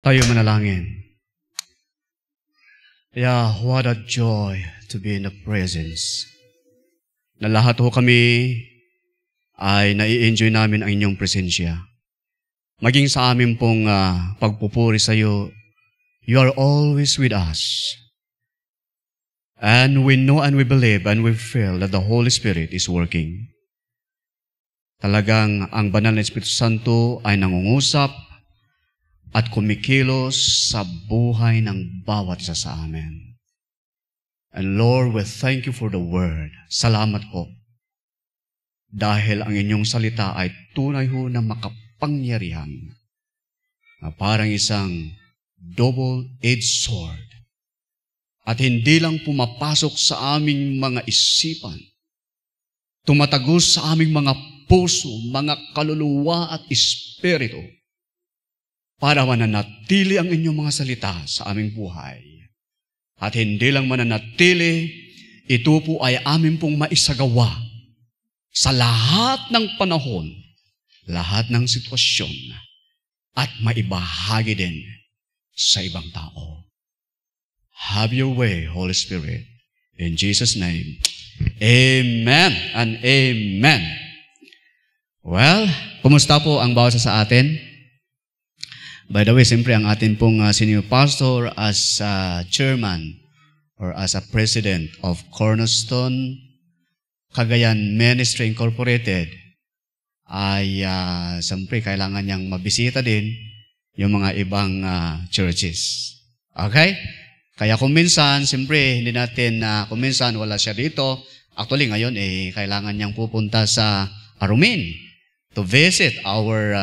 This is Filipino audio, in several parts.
Tayo manalangin. Yeah, what a joy to be in the presence. Na lahat ho kami ay nai-enjoy namin ang inyong presensya. Maging sa amin pong pagpupuri sa iyo, you are always with us. And we know and we believe and we feel that the Holy Spirit is working. Talagang ang banal na Espiritu Santo ay nangungusap at kumikilos sa buhay ng bawat isa sa amin. And Lord, we thank you for the word. Salamat po. Dahil ang inyong salita ay tunay ho na makapangyarihan na parang isang double-edged sword. At hindi lang pumapasok sa aming mga isipan, tumatagos sa aming mga puso, mga kaluluwa at espiritu, para mananatili ang inyong mga salita sa aming buhay. At hindi lang mananatili, ito po ay amin pong maisagawa sa lahat ng panahon, lahat ng sitwasyon, at maibahagi din sa ibang tao. Have your way, Holy Spirit. In Jesus' name, amen and amen. Well, kumusta po ang bawat sa atin? By the way, siyempre ang atin pong senior pastor as chairman or as a president of Cornerstone Cagayan Ministry Incorporated ay siyempre kailangan niyang mabisita din yung mga ibang churches. Okay? Kaya kung minsan, siyempre hindi natin kung minsan wala siya dito. Actually ngayon kailangan niyang pupunta sa Arumin to visit our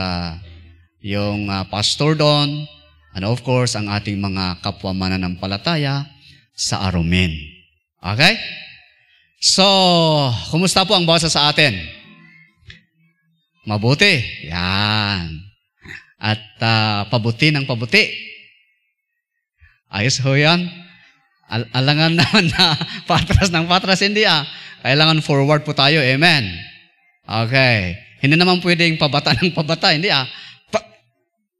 yung pastor doon, and of course, ang ating mga kapwa mananampalataya sa Arumin. Okay? So, kumusta po ang bawat sa atin? Mabuti. Yan. At pabuti ng pabuti. Ayos ho yan. Alangan naman na patras ng patras, hindi Kailangan forward po tayo. Amen. Okay. Hindi naman pwedeng pabata ng pabata, hindi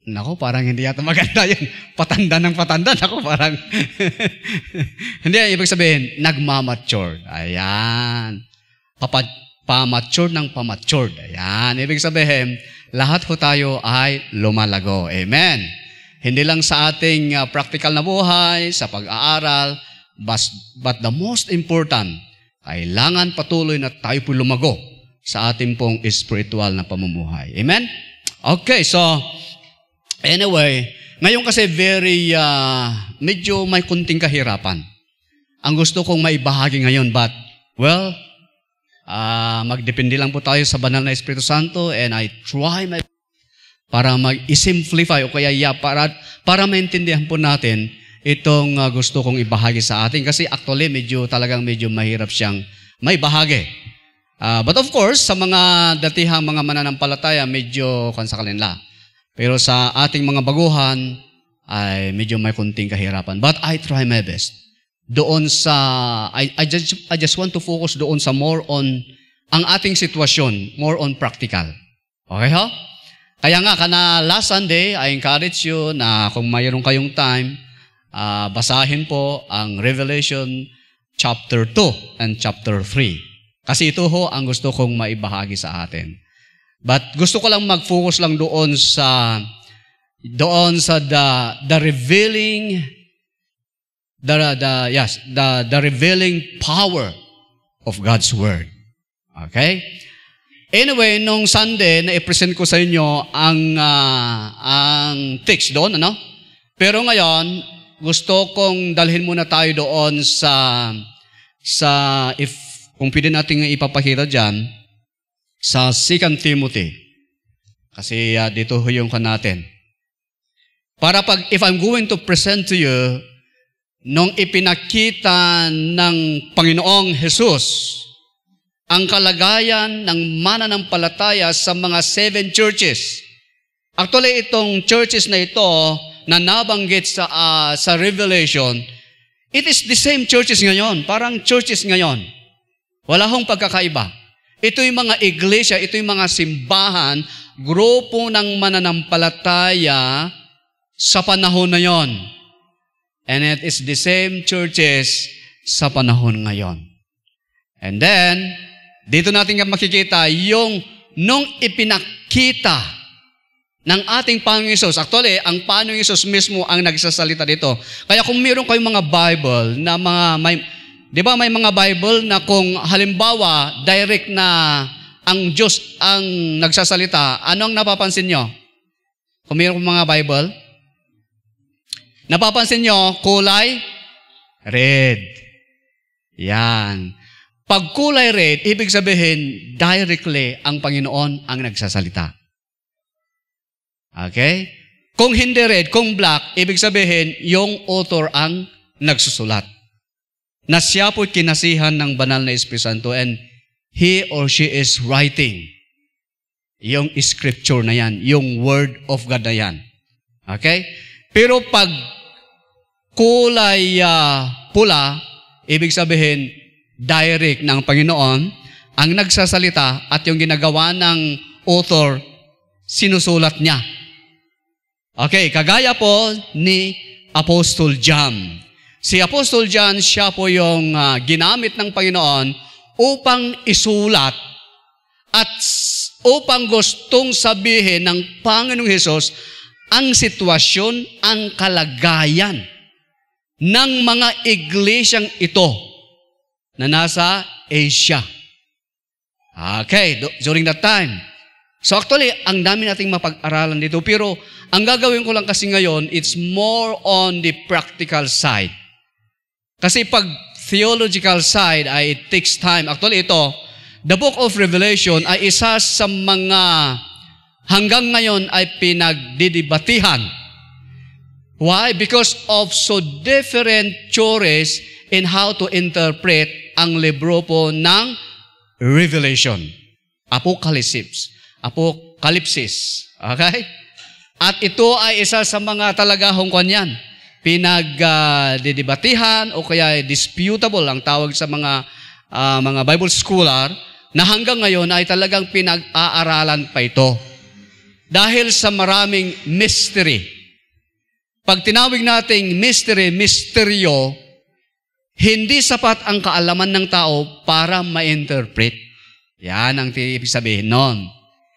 Nako, parang hindi yata maganda yun. Patanda ng patanda. Nako, parang hindi, ibig sabihin, nagmamature. Ayan. Pamature ng pamature. Ayan. Ibig sabihin, lahat ho tayo ay lumalago. Amen. Hindi lang sa ating practical na buhay, sa pag-aaral, but the most important, kailangan patuloy na tayo po lumago sa ating pong spiritual na pamumuhay. Amen? Okay, so, anyway, ngayon kasi medyo may kunting kahirapan. Ang gusto kong maibahagi ngayon, but, well, magdepende lang po tayo sa banal na Espiritu Santo and I try my para mag-simplify o kaya para maintindihan po natin itong gusto kong ibahagi sa atin. Kasi actually, talagang medyo mahirap siyang maibahagi. But of course, sa mga datihang mga mananampalataya, medyo sa kanila. Pero sa ating mga baguhan, ay medyo may kunting kahirapan. But I try my best. Doon sa, I just want to focus doon sa more on, ang ating sitwasyon, more on practical. Okay ho? Kaya nga, last Sunday, I encourage you na kung mayroon kayong time, basahin po ang Revelation chapter 2 and chapter 3. Kasi ito ho ang gusto kong maibahagi sa atin. But gusto ko lang mag-focus lang doon sa the revealing the revealing power of God's word. Okay? Anyway, nung Sunday na i-present ko sa inyo ang text doon, Pero ngayon, gusto kong dalhin muna tayo doon sa kung pwede natin ipapakita diyan sa 2 Timothy. Kasi dito ho yung natin. Para if I'm going to present to you, nung ipinakita ng Panginoong Jesus ang kalagayan ng mananampalataya sa mga 7 churches. Actually, itong churches na ito na nabanggit sa Revelation, it is the same churches ngayon. Parang churches ngayon. Wala hong pagkakaiba. Ito yung mga iglesia, ito yung mga simbahan, grupo ng mananampalataya sa panahon na yon. And it is the same churches sa panahon ngayon. And then, dito natin makikita yung nung ipinakita ng ating Panginoong Hesus. Actually, ang Panginoong Hesus mismo ang nagsasalita dito. Kaya kung meron kayong mga Bible na di ba may mga Bible na kung halimbawa direct na ang Diyos ang nagsasalita, ano ang napapansin nyo? Kung meron mga Bible, napapansin nyo, kulay red. Yan. Pag kulay red, ibig sabihin, directly ang Panginoon ang nagsasalita. Okay? Kung hindi red, kung black, ibig sabihin, yung author ang nagsusulat. Na siya po'y kinasihan ng banal na Espiritu Santo and he or she is writing yung scripture na yan, yung word of God na yan. Okay? Pero pag kulay pula, ibig sabihin, direct ng Panginoon ang nagsasalita at yung ginagawa ng author, sinusulat niya. Okay, kagaya po ni Apostle John. Si Apostle John, siya po yung ginamit ng Panginoon upang isulat at upang gustong sabihin ng Panginoong Hesus ang sitwasyon, ang kalagayan ng mga iglesyang ito na nasa Asia. Okay, during that time. So actually, ang dami nating mapag-aralan dito. Pero ang gagawin ko lang kasi ngayon, it's more on the practical side. Kasi pag theological side, it takes time. Actually, ito, the book of Revelation ay isa sa mga hanggang ngayon ay pinagdidibatihan. Why? Because of so different theories in how to interpret ang libro po ng Revelation. Apocalypse. Okay? At ito ay isa sa mga talagahong kanyan. Pinagdidibatihan o kaya disputable ang tawag sa mga Bible scholar na hanggang ngayon ay talagang pinag-aaralan pa ito. Dahil sa maraming mystery. Pag tinawag nating mystery, misteryo, hindi sapat ang kaalaman ng tao para ma-interpret. Yan ang ibig sabihin nun.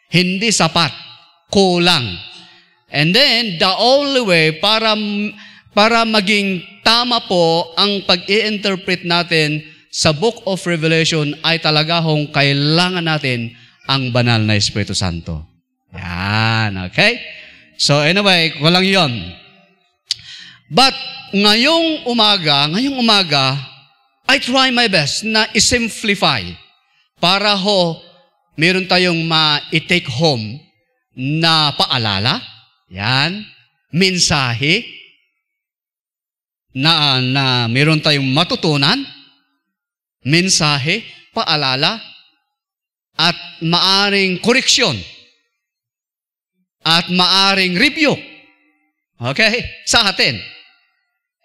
Hindi sapat. Kulang. And then, the only way para maging tama po ang pag-i-interpret natin sa Book of Revelation ay talaga hong kailangan natin ang banal na Espiritu Santo. Yan, okay? So anyway, walang yon. But ngayong umaga, I try my best na i-simplify para meron tayong ma-take home na paalala. Yan, mensahe na meron tayong matutunan, mensahe, paalala, at maaring koreksyon, at maaring review. Okay? Sa atin.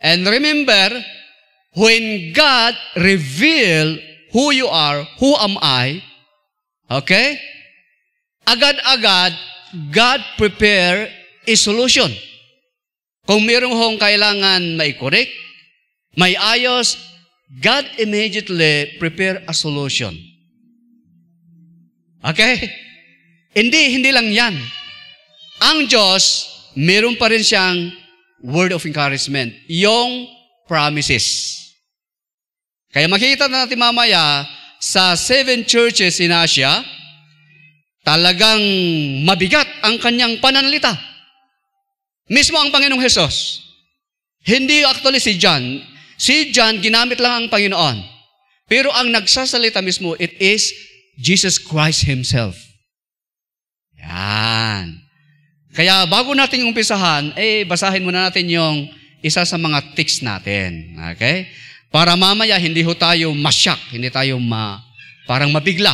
And remember, when God reveal who you are, who am I, okay? Agad-agad, God prepare a solution. Kung mayroong kailangan may correct, may ayos, God immediately prepare a solution. Okay? Hindi lang yan. Ang Diyos, meron pa rin siyang word of encouragement, yung promises. Kaya makikita natin mamaya sa 7 churches in Asia, talagang mabigat ang kanyang pananalita. Mismo ang Panginoong Hesus. Hindi actually si John. Si John, ginamit lang ang Panginoon. Pero ang nagsasalita mismo, it is Jesus Christ Himself. Yan. Kaya bago natin umpisahan, basahin muna natin yung isa sa mga text natin. Okay? Para mamaya hindi tayo masyak, hindi tayo parang mabigla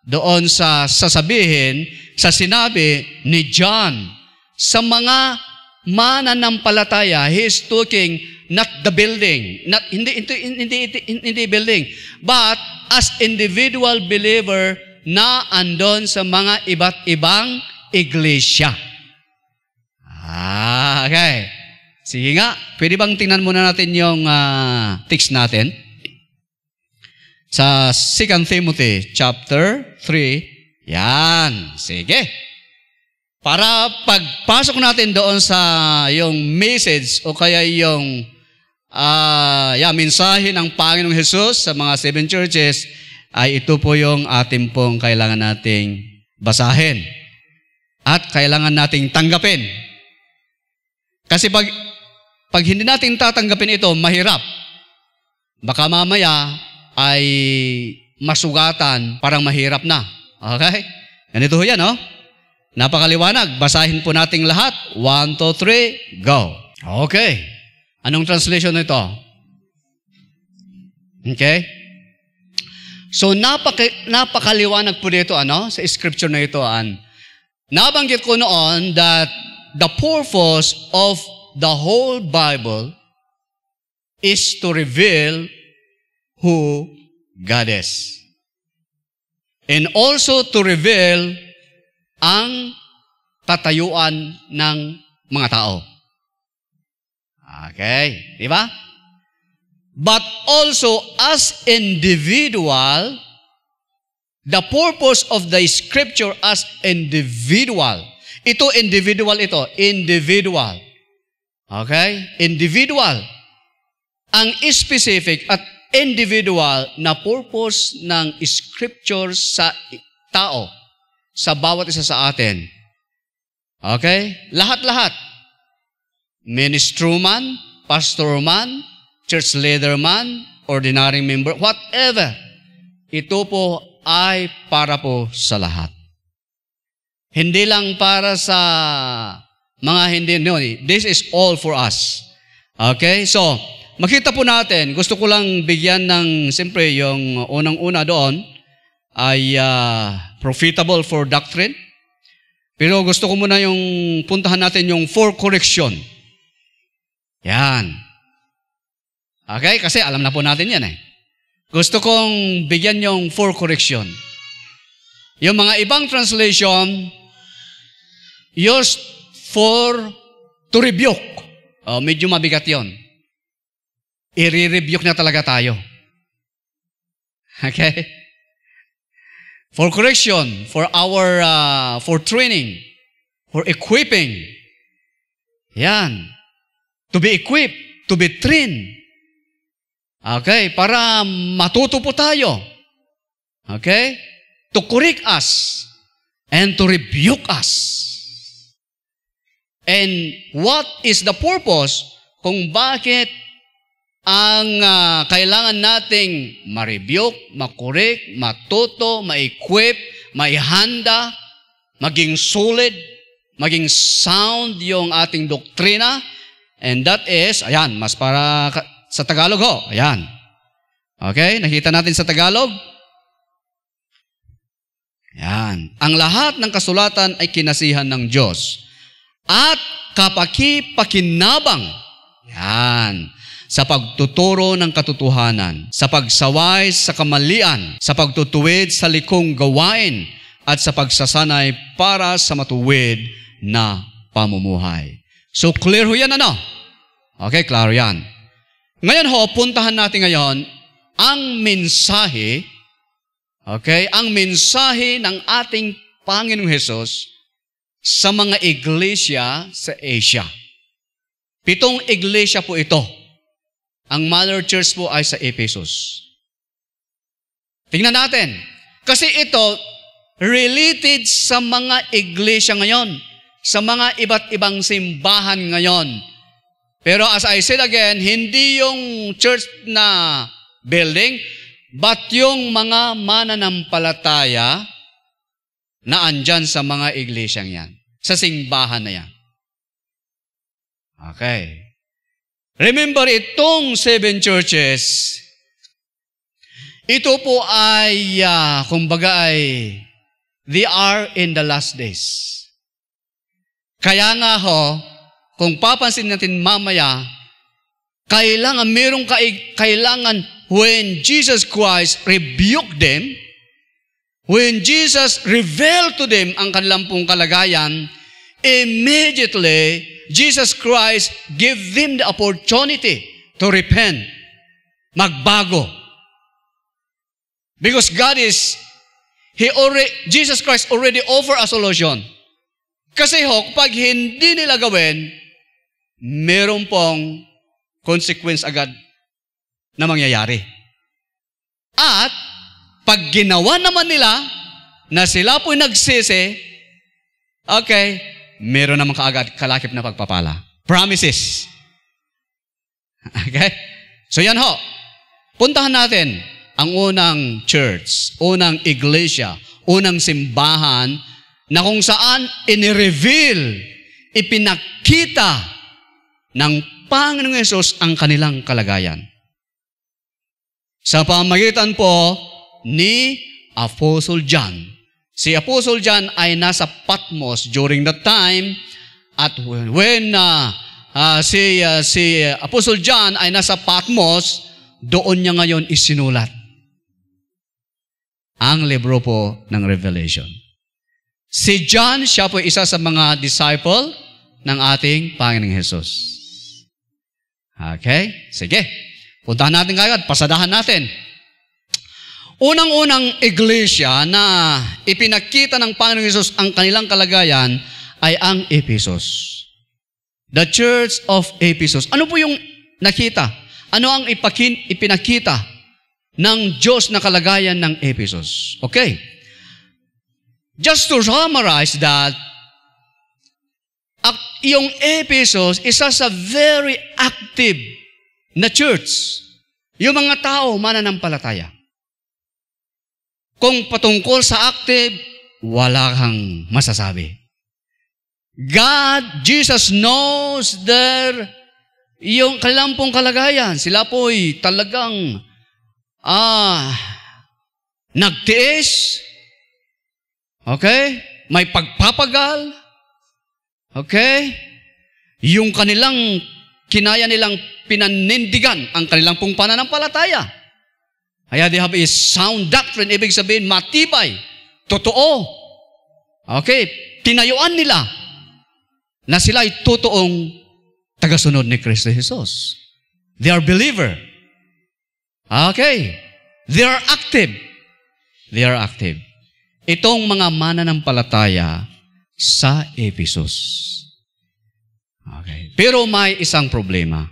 doon sa sasabihin, sa sinabi ni John sa mga mananampalataya. He is talking not the building, hindi building, but as individual believer na andon sa mga iba't ibang iglesia. Okay. Sige nga, pwede bang tingnan muna natin yung text natin? Sa 2 Timothy chapter 3. Yan. Sige. Para pagpasok natin doon sa yung message o kaya yung mensahe ng Panginoong Jesus sa mga 7 churches, ay ito po yung ating pong kailangan nating basahin. At kailangan nating tanggapin. Kasi pag hindi natin tatanggapin ito, mahirap. Baka mamaya ay masugatan, parang mahirap na. Okay? Ganito ho yan, no? Napakaliwanag. Basahin po nating lahat. 1, 2, 3, go. Okay. Anong translation nito? Okay? So, napakaliwanag po dito, sa scripture na ito, nabanggit ko noon that the purpose of the whole Bible is to reveal who God is. And also to reveal ang tatayuan ng mga tao. Okay, di ba? But also as individual, the purpose of the scripture as individual. Ito, individual ito. Individual. Okay? Individual. Ang specific at individual na purpose ng scripture sa tao, sa bawat isa sa atin. Okay? Lahat-lahat. Minister man, pastor man, church leader man, ordinary member, whatever. Ito po ay para po sa lahat. Hindi lang para sa mga hindi, no, this is all for us. Okay? So, makita po natin, gusto ko lang bigyan ng, siyempre, yung unang-una doon ay profitable for doctrine. Pero gusto ko muna yung puntahan natin yung for correction. Yan. Okay? Kasi alam na po natin yan eh. Gusto kong bigyan yung for correction. Yung mga ibang translation, used to rebuke. Medyo mabigat yon. I-rebuke na talaga tayo. Okay? For correction, for our, for training, for equipping. Yan. To be equipped, to be trained. Okay? Para matuto po tayo. Okay? To correct us and to rebuke us. And what is the purpose kung bakit ang kailangan nating ma-rebuke, ma-correct, matuto, ma-equip, maihanda, maging solid, maging sound yung ating doktrina. And that is, ayan, mas para sa Tagalog ho. Ayan. Okay? Nakita natin sa Tagalog. Ayan. Ang lahat ng kasulatan ay kinasihan ng Diyos. At kapaki-pakinabang. Yan. Sa pagtuturo ng katotohanan, sa pagsaway sa kamalian, sa pagtutuwid sa likong gawain, at sa pagsasanay para sa matuwid na pamumuhay. So, clear ho yan, ano? Okay, klaro yan. Ngayon ho, puntahan natin ngayon ang mensahe, okay, ang mensahe ng ating Panginoong Hesus sa mga iglesia sa Asia. 7 iglesia po ito. Ang mother church po ay sa Ephesus. Tingnan natin. Kasi ito, related sa mga iglesia ngayon, sa mga iba't ibang simbahan ngayon. Pero as I said again, hindi yung church na building, but yung mga mananampalataya na andyan sa mga iglesyang yan. Sa simbahan na yan. Okay. Remember, itong 7 churches, ito po ay, kumbaga ay, they are in the last days. Kaya nga ho, kung papansin natin mamaya, kailangan when Jesus Christ rebuked them, when Jesus revealed to them ang kanilang pong kalagayan, immediately, Jesus Christ give them the opportunity to repent, magbago. Because Jesus Christ already offer a solution. Kasi kapag hindi nila gawin, meron pong consequence agad na mangyayari. At pag ginawa naman nila na sila po'y nagsisi, okay, meron naman kaagad kalakip na pagpapala. Promises. Okay? So yan ho. Puntahan natin ang unang church, unang iglesia, unang simbahan na kung saan inireveal, ipinakita ng Panginoong Hesus ang kanilang kalagayan. Sa pamagitan po ni Apostle John. Si Apostle John ay nasa Patmos during that time at when si Apostle John ay nasa Patmos, doon niya ngayon isinulat ang libro po ng Revelation. Si John, siya po isa sa mga disciple ng ating Panginoong Hesus. Okay? Sige. Puntahan natin kagad, pasadahan natin. Unang-unang iglesia na ipinakita ng Panginoong Hesus ang kanilang kalagayan ay ang Ephesus. The Church of Ephesus. Ano po yung nakita? Ano ang ipinakita ng Diyos na kalagayan ng Ephesus? Okay. Just to summarize that, yung Ephesus, isa sa very active na church. Yung mga tao, mananampalataya. Kung patungkol sa active, wala kang masasabi. Jesus knows yung kanilang pong kalagayan. Sila po'y talagang nagtiis. Okay? May pagpapagal. Okay? Yung kinaya nilang pinanindigan ang kanilang pong pananampalataya. Kaya they have a sound doctrine. Ibig sabihin, matibay. Totoo. Okay? Tinayuan nila na sila ay totoong tagasunod ni Kristo Jesus. They are believer. Okay. They are active. They are active. Itong mga mananampalataya sa Ephesus. Okay. Pero may isang problema.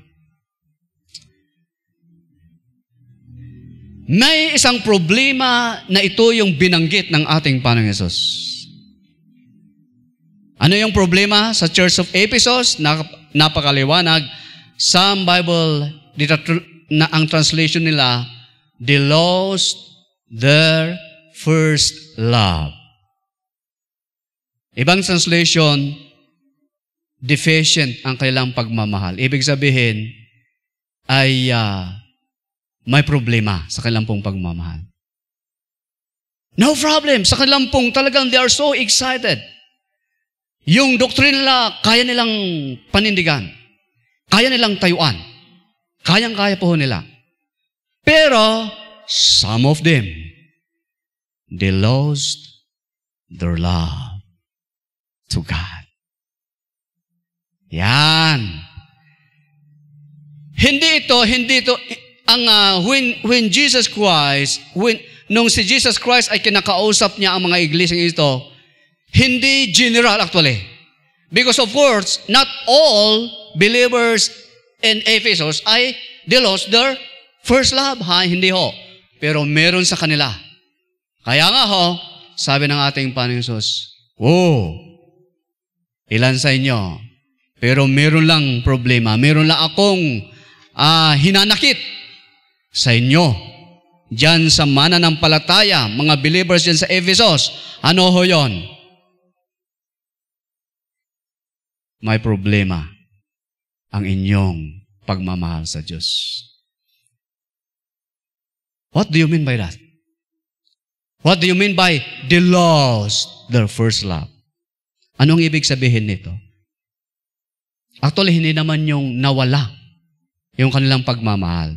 May isang problema na ito yung binanggit ng ating Panginoong Hesus. Ano yung problema sa Church of Ephesus? Napakaliwanag. Some Bible, ang translation nila, they lost their first love. Ibang translation, deficient ang kanilang pagmamahal. Ibig sabihin, ay may problema sa kanilang pong pagmamahal. No problem. Sa kanilang pong talagang they are so excited. Yung doctrine nila, kaya nilang panindigan. Kaya nilang tayuan. Kayang-kaya po nila. Pero, some of them, they lost their love to God. Yan. Hindi ito, when Jesus Christ, nung si Jesus Christ ay kinakausap niya ang mga iglesyang ito, hindi general actually. Because of course, not all believers in Ephesus they lost their first love. Hindi ho. Pero meron sa kanila. Kaya nga ho, sabi ng ating Panginoon Hesus, ilan sa inyo? Pero meron lang problema. Meron lang akong hinanakit sa inyo. Diyan sa mananampalataya, mga believers diyan sa Ephesus. Ano ho yon? May problema ang inyong pagmamahal sa Diyos. What do you mean by that? What do you mean by they lost their first love? Anong ibig sabihin nito? Actually, hindi naman yung nawala yung kanilang pagmamahal.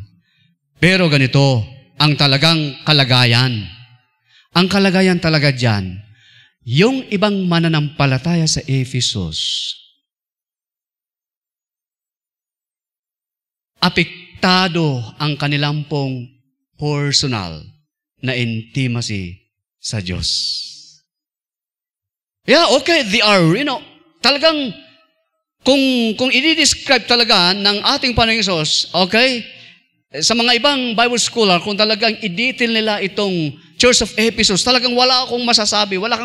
Pero ganito, ang talagang kalagayan. Ang kalagayan talaga dyan, yung ibang mananampalataya sa Ephesus, apektado ang kanilang pong personal na intimacy sa Diyos. Yeah, okay, they are, talagang, kung i-describe talaga ng ating Panginoong Hesus, okay, sa mga ibang Bible scholar, kung talagang i-detail nila itong Church of Ephesus, talagang wala kang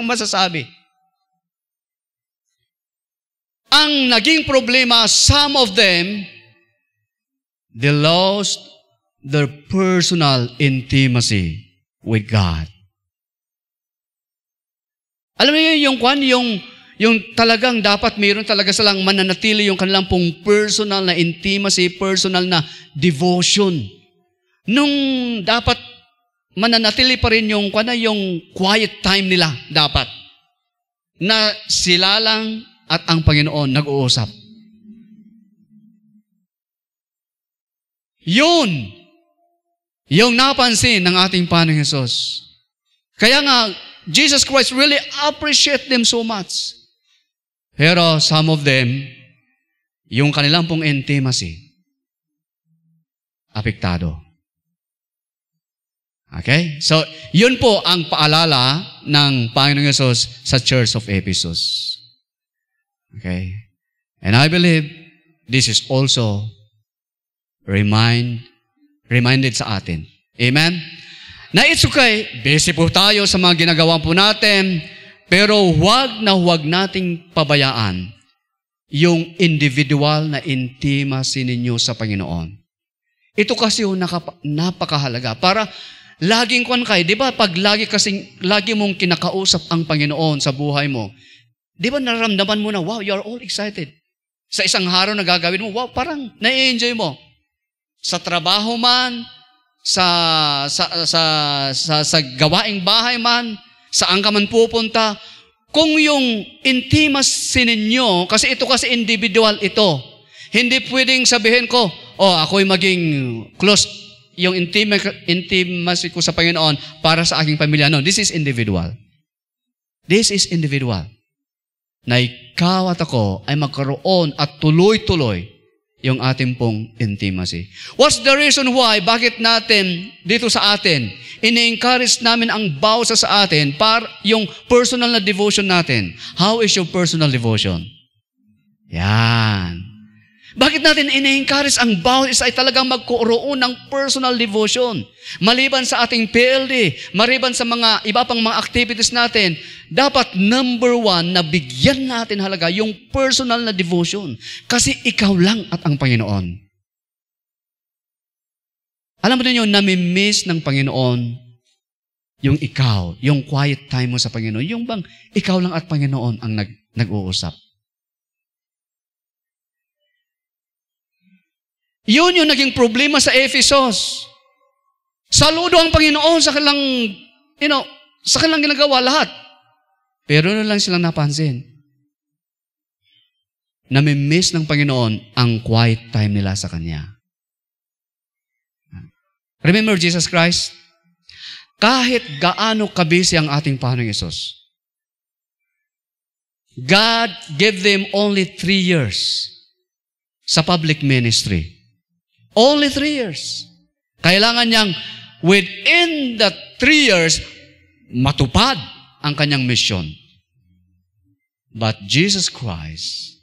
masasabi. Ang naging problema, some of them, they lost their personal intimacy with God. Alam niyo yung talagang dapat mayroon talaga silang mananatili yung kanilang pong personal na intimacy, personal na devotion. Nung dapat mananatili pa rin yung quiet time nila dapat. Na sila lang at ang Panginoon nag-uusap. Yun, yung napansin ng ating Panginoong Hesus. Kaya nga, Jesus Christ really appreciate them so much. Pero some of them, yung kanilang pong intimacy, apektado. Okay? So, yun po ang paalala ng Panginoong Hesus sa Church of Ephesus. Okay? And I believe this is also reminded sa atin. Amen? Na it's okay, busy po tayo sa mga ginagawa po natin, pero huwag nating pabayaan yung individual na intimacy ninyo sa Panginoon. Ito kasi yung napakahalaga. Para laging di ba, pag lagi mong kinakausap ang Panginoon sa buhay mo, di ba nararamdaman mo na, wow, you're all excited. Sa isang araw na gagawin mo, wow, parang na-enjoy mo. Sa trabaho man, sa gawaing bahay man, saan ka man pupunta, kung yung intimacy ninyo, kasi ito kasi individual ito, hindi pwedeng sabihin ko, ako'y maging close, yung intimacy ko sa Panginoon para sa aking pamilya. No, this is individual. This is individual. Na ikaw at ako ay magkaroon at tuloy-tuloy yung ating pong intimacy. What's the reason why? Bakit natin, dito sa atin, ini-encourage namin ang bawat sa atin para yung personal na devotion natin. How is your personal devotion? Yan. Bakit natin ini-encourage ang bawat isa ay talagang magkaroon ng personal devotion? Maliban sa ating PLD, maliban sa mga iba pang mga activities natin, dapat number 1 na bigyan natin halaga yung personal na devotion. Kasi ikaw lang at ang Panginoon. Alam mo niyo, nami-miss ng Panginoon yung ikaw, yung quiet time mo sa Panginoon. Yung bang ikaw lang at Panginoon ang nag-uusap. Yun yung naging problema sa Ephesus. Saludo ang Panginoon sa kanilang ginagawa lahat. Pero lang silang napansin. Nami-miss ng Panginoon ang quiet time nila sa Kanya. Remember Jesus Christ? Kahit gaano kabisi ang ating Panginoong Hesus, God gave them only 3 years sa public ministry. Only 3 years. Kailangan niyang within the 3 years, matupad ang kanyang mission. But Jesus Christ,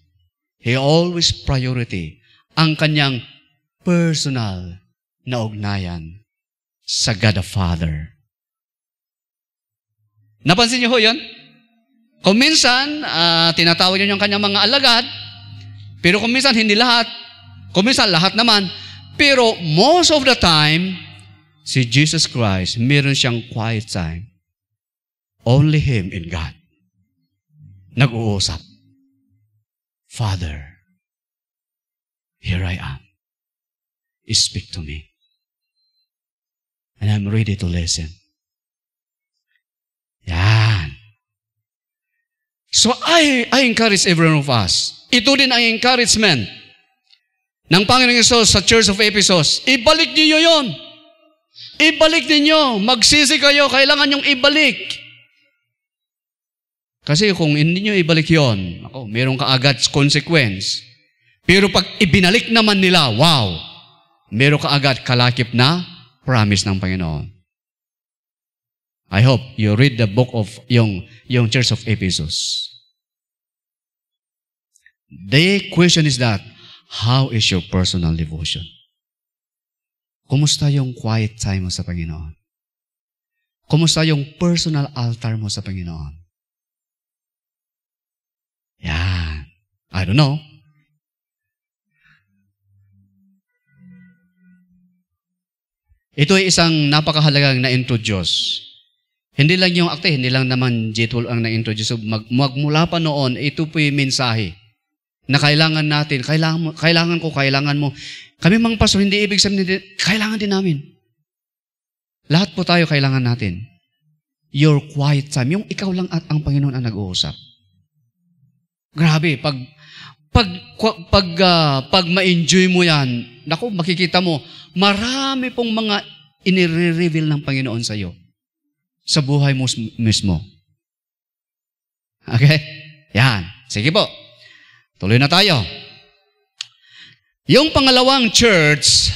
He always priority ang kanyang personal na ugnayan sa God the Father. Napansin niyo ho yun? Kung minsan, tinatawag niyo yung kanyang mga alagad, pero kung minsan hindi lahat, kung minsan lahat naman, pero most of the time, si Jesus Christ, meron siyang quiet time. Only Him in God. Nag-uusap. Father, here I am. Speak to me. And I'm ready to listen. Yan. So I encourage every one of us. Ito din ang encouragement ng Panginoong Hesus sa Church of Ephesus. Ibalik niyo yon. Ibalik ninyo. Magsisi kayo. Kailangan nyong ibalik. Kasi kung hindi nyo ibalik yon, meron ka agad consequence. Pero pag ibinalik naman nila, wow, meron ka agad kalakip na promise ng Panginoon. I hope you read the book of yung Church of Ephesus. The question is that, how is your personal devotion? Kumusta yung quiet time mo sa Panginoon? Kumusta yung personal altar mo sa Panginoon? Yan. I don't know. Ito ay isang napakahalagang na-introduce. Hindi lang yung akte, hindi lang naman J12 ang na-introduce. So, magmula pa noon, ito po yung mensahe na kailangan natin, kailangan mo. Kami mga pastor, hindi ibig sabihin, kailangan din namin. Lahat po tayo kailangan natin. Your quiet time, yung ikaw lang at ang Panginoon ang nag-uusap. Grabe, pag ma-enjoy mo yan, naku, makikita mo, marami pong mga inire-reveal ng Panginoon sa iyo. Sa buhay mo mismo. Okay? Yan. Sige po. Tuloy na tayo. Yung pangalawang church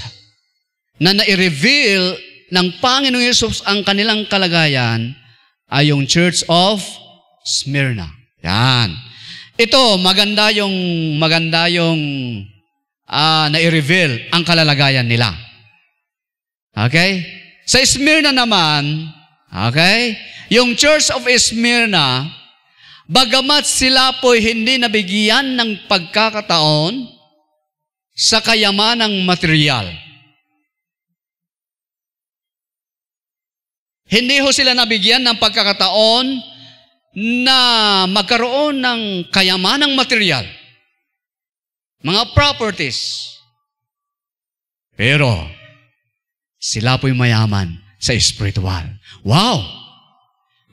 na na-reveal ng Panginoong Yesus ang kanilang kalagayan ay yung Church of Smyrna. Yan. Ito, maganda yung na-reveal ang kalalagayan nila. Okay? Sa Smyrna naman, okay? Yung Church of Smyrna, bagamat sila po'y hindi nabigyan ng pagkakataon sa kayamanang material. Hindi ho sila nabigyan ng pagkakataon na magkaroon ng kayamanang material. Mga properties. Pero, sila po'y mayaman sa spiritual. Wow!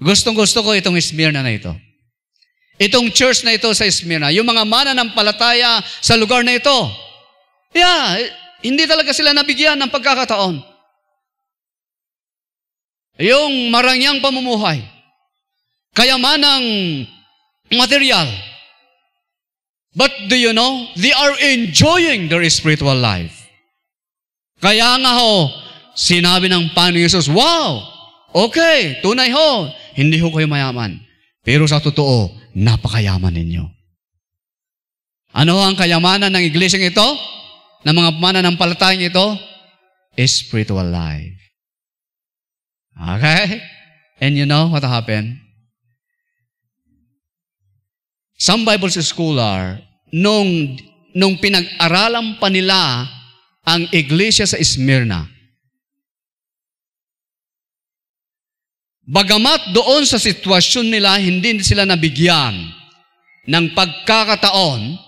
Gustong-gusto ko itong Smyrna na ito. Itong church na ito sa Smyrna, yung mga mananampalataya sa lugar na ito, hindi talaga sila nabigyan ng pagkakataon. Yung marangyang pamumuhay, kayamanang material. But do you know, they are enjoying their spiritual life. Kaya nga ho, sinabi ng Panginoon Yesus, wow! Okay, tunay ho, hindi ho kayo mayaman. Pero sa totoo, napakayaman ninyo. Ano ang kayamanan ng iglesyang ito? Ng mga mananampalatayang ito? Spiritual life. Okay? And you know what happened? Some Bible scholar, nung pinag-aralan pa nila ang iglesia sa Smyrna, bagamat doon sa sitwasyon nila, hindi sila nabigyan ng pagkakataon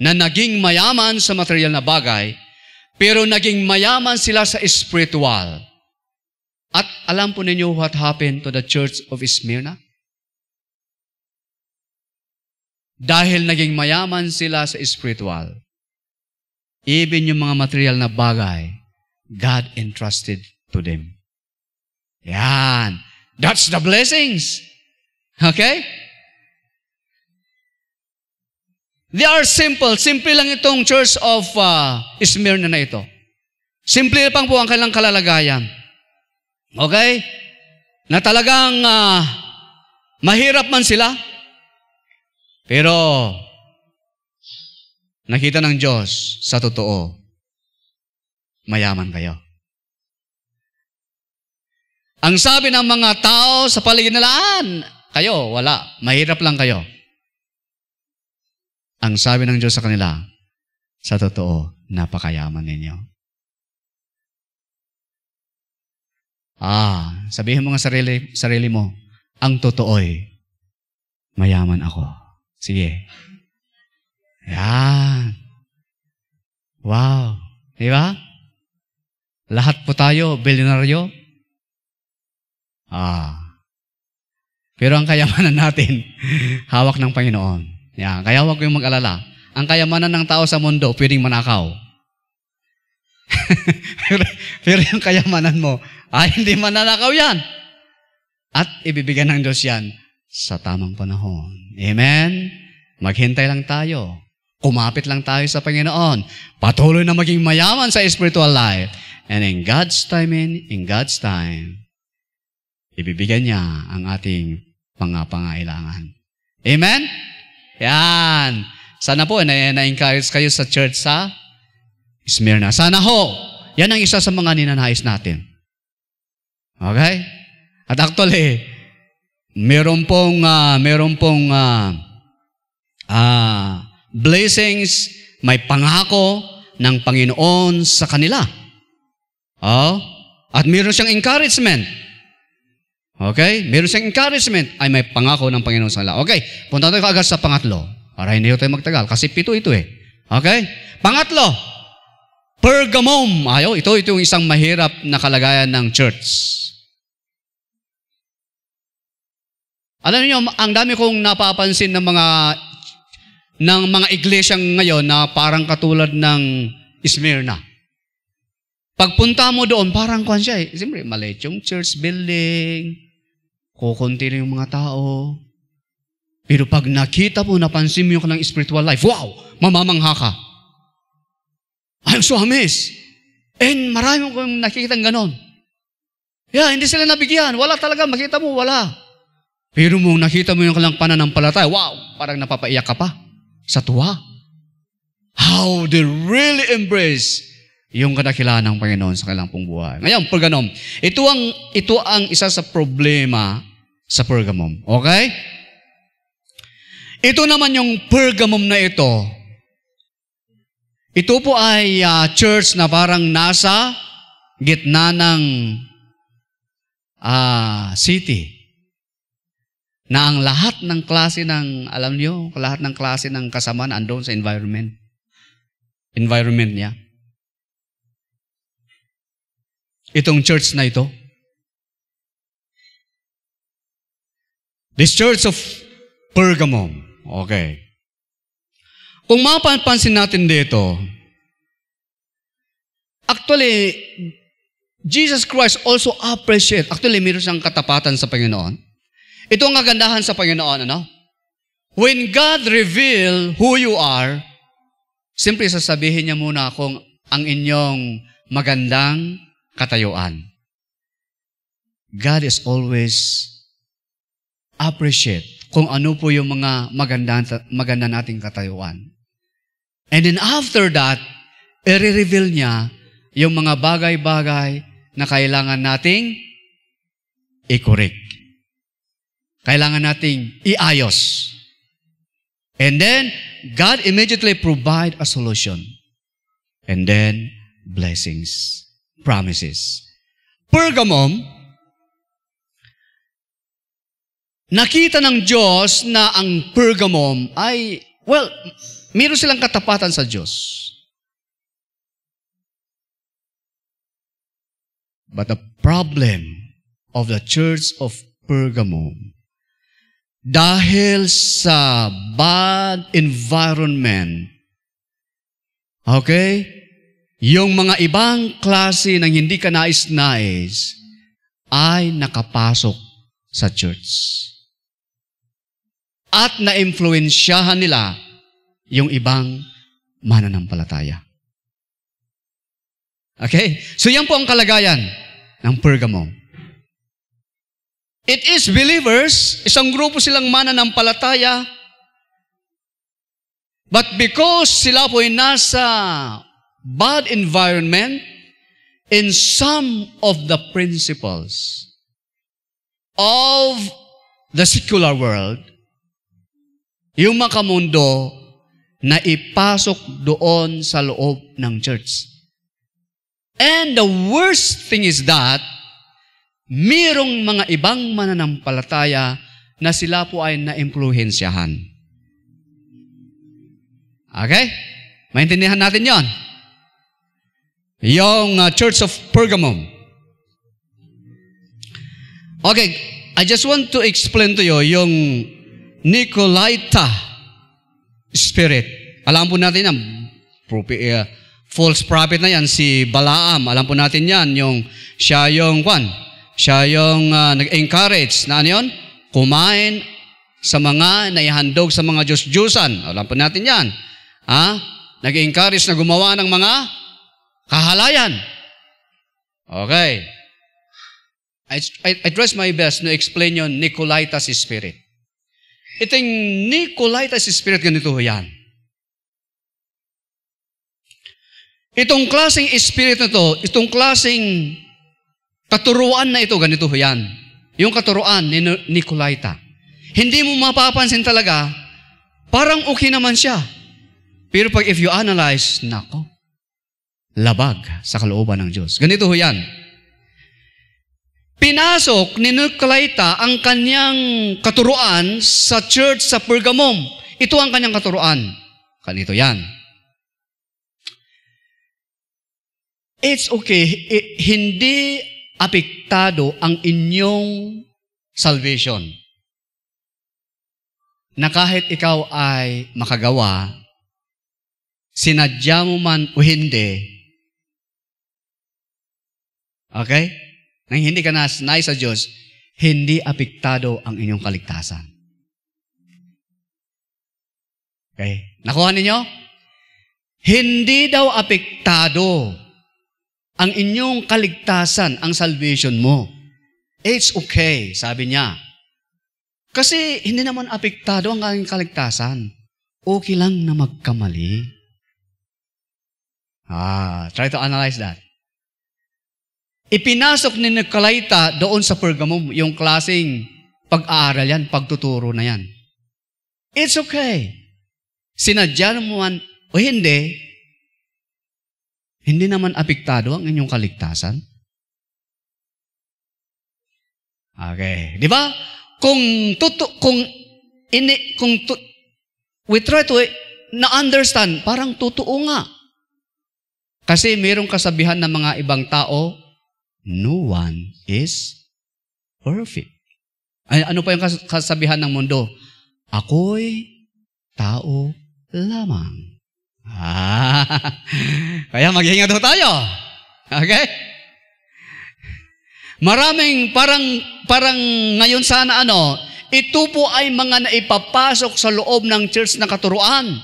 na naging mayaman sa material na bagay, pero naging mayaman sila sa spiritual. At alam po ninyo what happened to the Church of Smyrna? Dahil naging mayaman sila sa spiritual, even yung mga material na bagay, God entrusted to them. Yan. That's the blessings. Okay? They are simple. Simple lang itong Church of Smyrna na ito. Simple lang po ang kanilang kalalagayan. Okay? Na talagang mahirap man sila, pero nakita ng Diyos sa totoo, mayaman kayo. Ang sabi ng mga tao sa paligid nila, kayo, wala. Mahirap lang kayo. Ang sabi ng Diyos sa kanila, sa totoo, napakayaman ninyo. Sabihin mo nga sarili mo, ang totoo'y mayaman ako. Sige. Yan. Wow. Diba? Lahat po tayo, bilyonaryo. Pero ang kayamanan natin, hawak ng Panginoon. Yan. Kaya huwag kayong mag-alala. Ang kayamanan ng tao sa mundo, pwedeng manakaw. pero yung kayamanan mo, hindi mananakaw yan. At ibibigyan ng Diyos yan sa tamang panahon. Amen? Maghintay lang tayo. Kumapit lang tayo sa Panginoon. Patuloy na maging mayaman sa spiritual life. And in God's timing, in God's time, ibibigay niya ang ating mga pangailangan. Amen? Yan. Sana po na-encourage kayo sa church sa Smyrna. Sana ho. Yan ang isa sa mga ninanais natin. Okay? At actually, meron pong blessings, may pangako ng Panginoon sa kanila. Oh? At meron siyang encouragement. Okay? Meron siyang encouragement ay may pangako ng Panginoon sa kanila. Okay, punta tayo kaagad sa pangatlo. Para hindi tayo magtagal. Kasi 7 ito eh. Okay? Pangatlo, Pergamum. Ito yung isang mahirap na kalagayan ng church. Alam niyo, ang dami kong napapansin ng mga iglesyang ngayon na parang katulad ng Smyrna. Pagpunta mo doon, parang kuwan siya eh. Siyempre, maliit yung church building, kukunti na yung mga tao. Pero pag nakita mo, napansin mo yung kanilang spiritual life, wow! Mamamangha ka. I'm so amazed. And marami kong nakikita ng ganon. Yeah, hindi sila nabigyan. Wala talaga, makita mo, wala. Pero mong nakita mo yung kanilang pananampalataya, wow! Parang napapaiyak ka pa sa tuwa. How they really embrace yung kadakilaan ng Panginoon sa kanilang pong buhay. Ngayon, Pergamum. Ito ang isa sa problema sa Pergamum. Okay? Ito naman yung Pergamum na ito. Ito po ay church na parang nasa gitna ng city. Na ang lahat ng klase ng, alam niyo, lahat ng klase ng kasamaan andun sa environment niya. Itong church na ito. This church of Pergamum. Okay. Kung mapapansin natin dito, actually, Jesus Christ also appreciate, actually, meron siyang katapatan sa Panginoon. Ito ang kagandahan sa Panginoon, ano? When God reveal who you are, simply sasabihin niya muna kung ang inyong magandang katayuan. God is always appreciate kung ano po yung mga maganda nating katayuan. And then after that, i-reveal niya yung mga bagay-bagay na kailangan nating i-correct. Kailangan nating iayos. And then, God immediately provide a solution. And then, blessings, promises. Pergamum, nakita ng Diyos na ang Pergamum ay, well, meron silang katapatan sa Diyos. But the problem of the church of Pergamum, dahil sa bad environment, okay, yung mga ibang klase ng hindi ka nais-nais ay nakapasok sa church. At na-influensyahan nila yung ibang mananampalataya. Okay? So yan po ang kalagayan ng Pergamum. It is believers, isang grupo silang mananampalataya, but because sila po ay nasa bad environment, in some of the principles of the secular world, yung makamundo na ipasok doon sa loob ng church. And the worst thing is that, mayroong mga ibang mananampalataya na sila po ay na-impluhensyahan. Okay? Maintindihan natin yon. Yung Church of Pergamum. Okay, I just want to explain to you yung Nicolaita spirit. Alam po natin yan, false prophet na yan, si Balaam. Alam po natin yan, siya yung nag-encourage na ano yun? Kumain sa mga naihandog sa mga Diyos-Diyusan. Alam po natin yan. Nag-encourage na gumawa ng mga kahalayan. Okay. I try my best na explain yung Nicolaitas spirit. Itong Nicolaitas spirit, ganito yan. Itong klaseng spirit na to, itong klaseng katuruan na ito, ganito yan. Yung katuruan ni Nicolaita. Hindi mo mapapansin talaga, parang okay naman siya. Pero pag if you analyze, nako, labag sa kalooban ng Diyos. Ganito yan. Pinasok ni Nicolaita ang kanyang katuruan sa church sa Pergamum. Ito ang kanyang katuruan. Ganito yan. It's okay. Hindi apektado ang inyong salvation. Na kahit ikaw ay makagawa, sinadya mo man o hindi, okay? Nang hindi ka nais sa Diyos, hindi apektado ang inyong kaligtasan. Okay? Nakuha ninyo? Hindi daw apektado ang inyong kaligtasan, ang salvation mo. It's okay, sabi niya. Kasi hindi naman apektado ang aking kaligtasan. Okay lang na magkamali. Try to analyze that. Ipinasok ni Nicolaita doon sa Pergamum, yung klaseng pag-aaral yan, pagtuturo na yan. It's okay. Sinadya mo man o hindi naman apektado ang inyong kaligtasan. Okay. Di ba? We try to na-understand, parang totoo nga. Kasi mayroong kasabihan ng mga ibang tao, no one is perfect. Ano pa yung kasabihan ng mundo? Ako'y tao lamang. Kaya mag-iingat tayo. Okay? Maraming parang ngayon sana ito po ay mga naipapasok sa loob ng church na katuruan.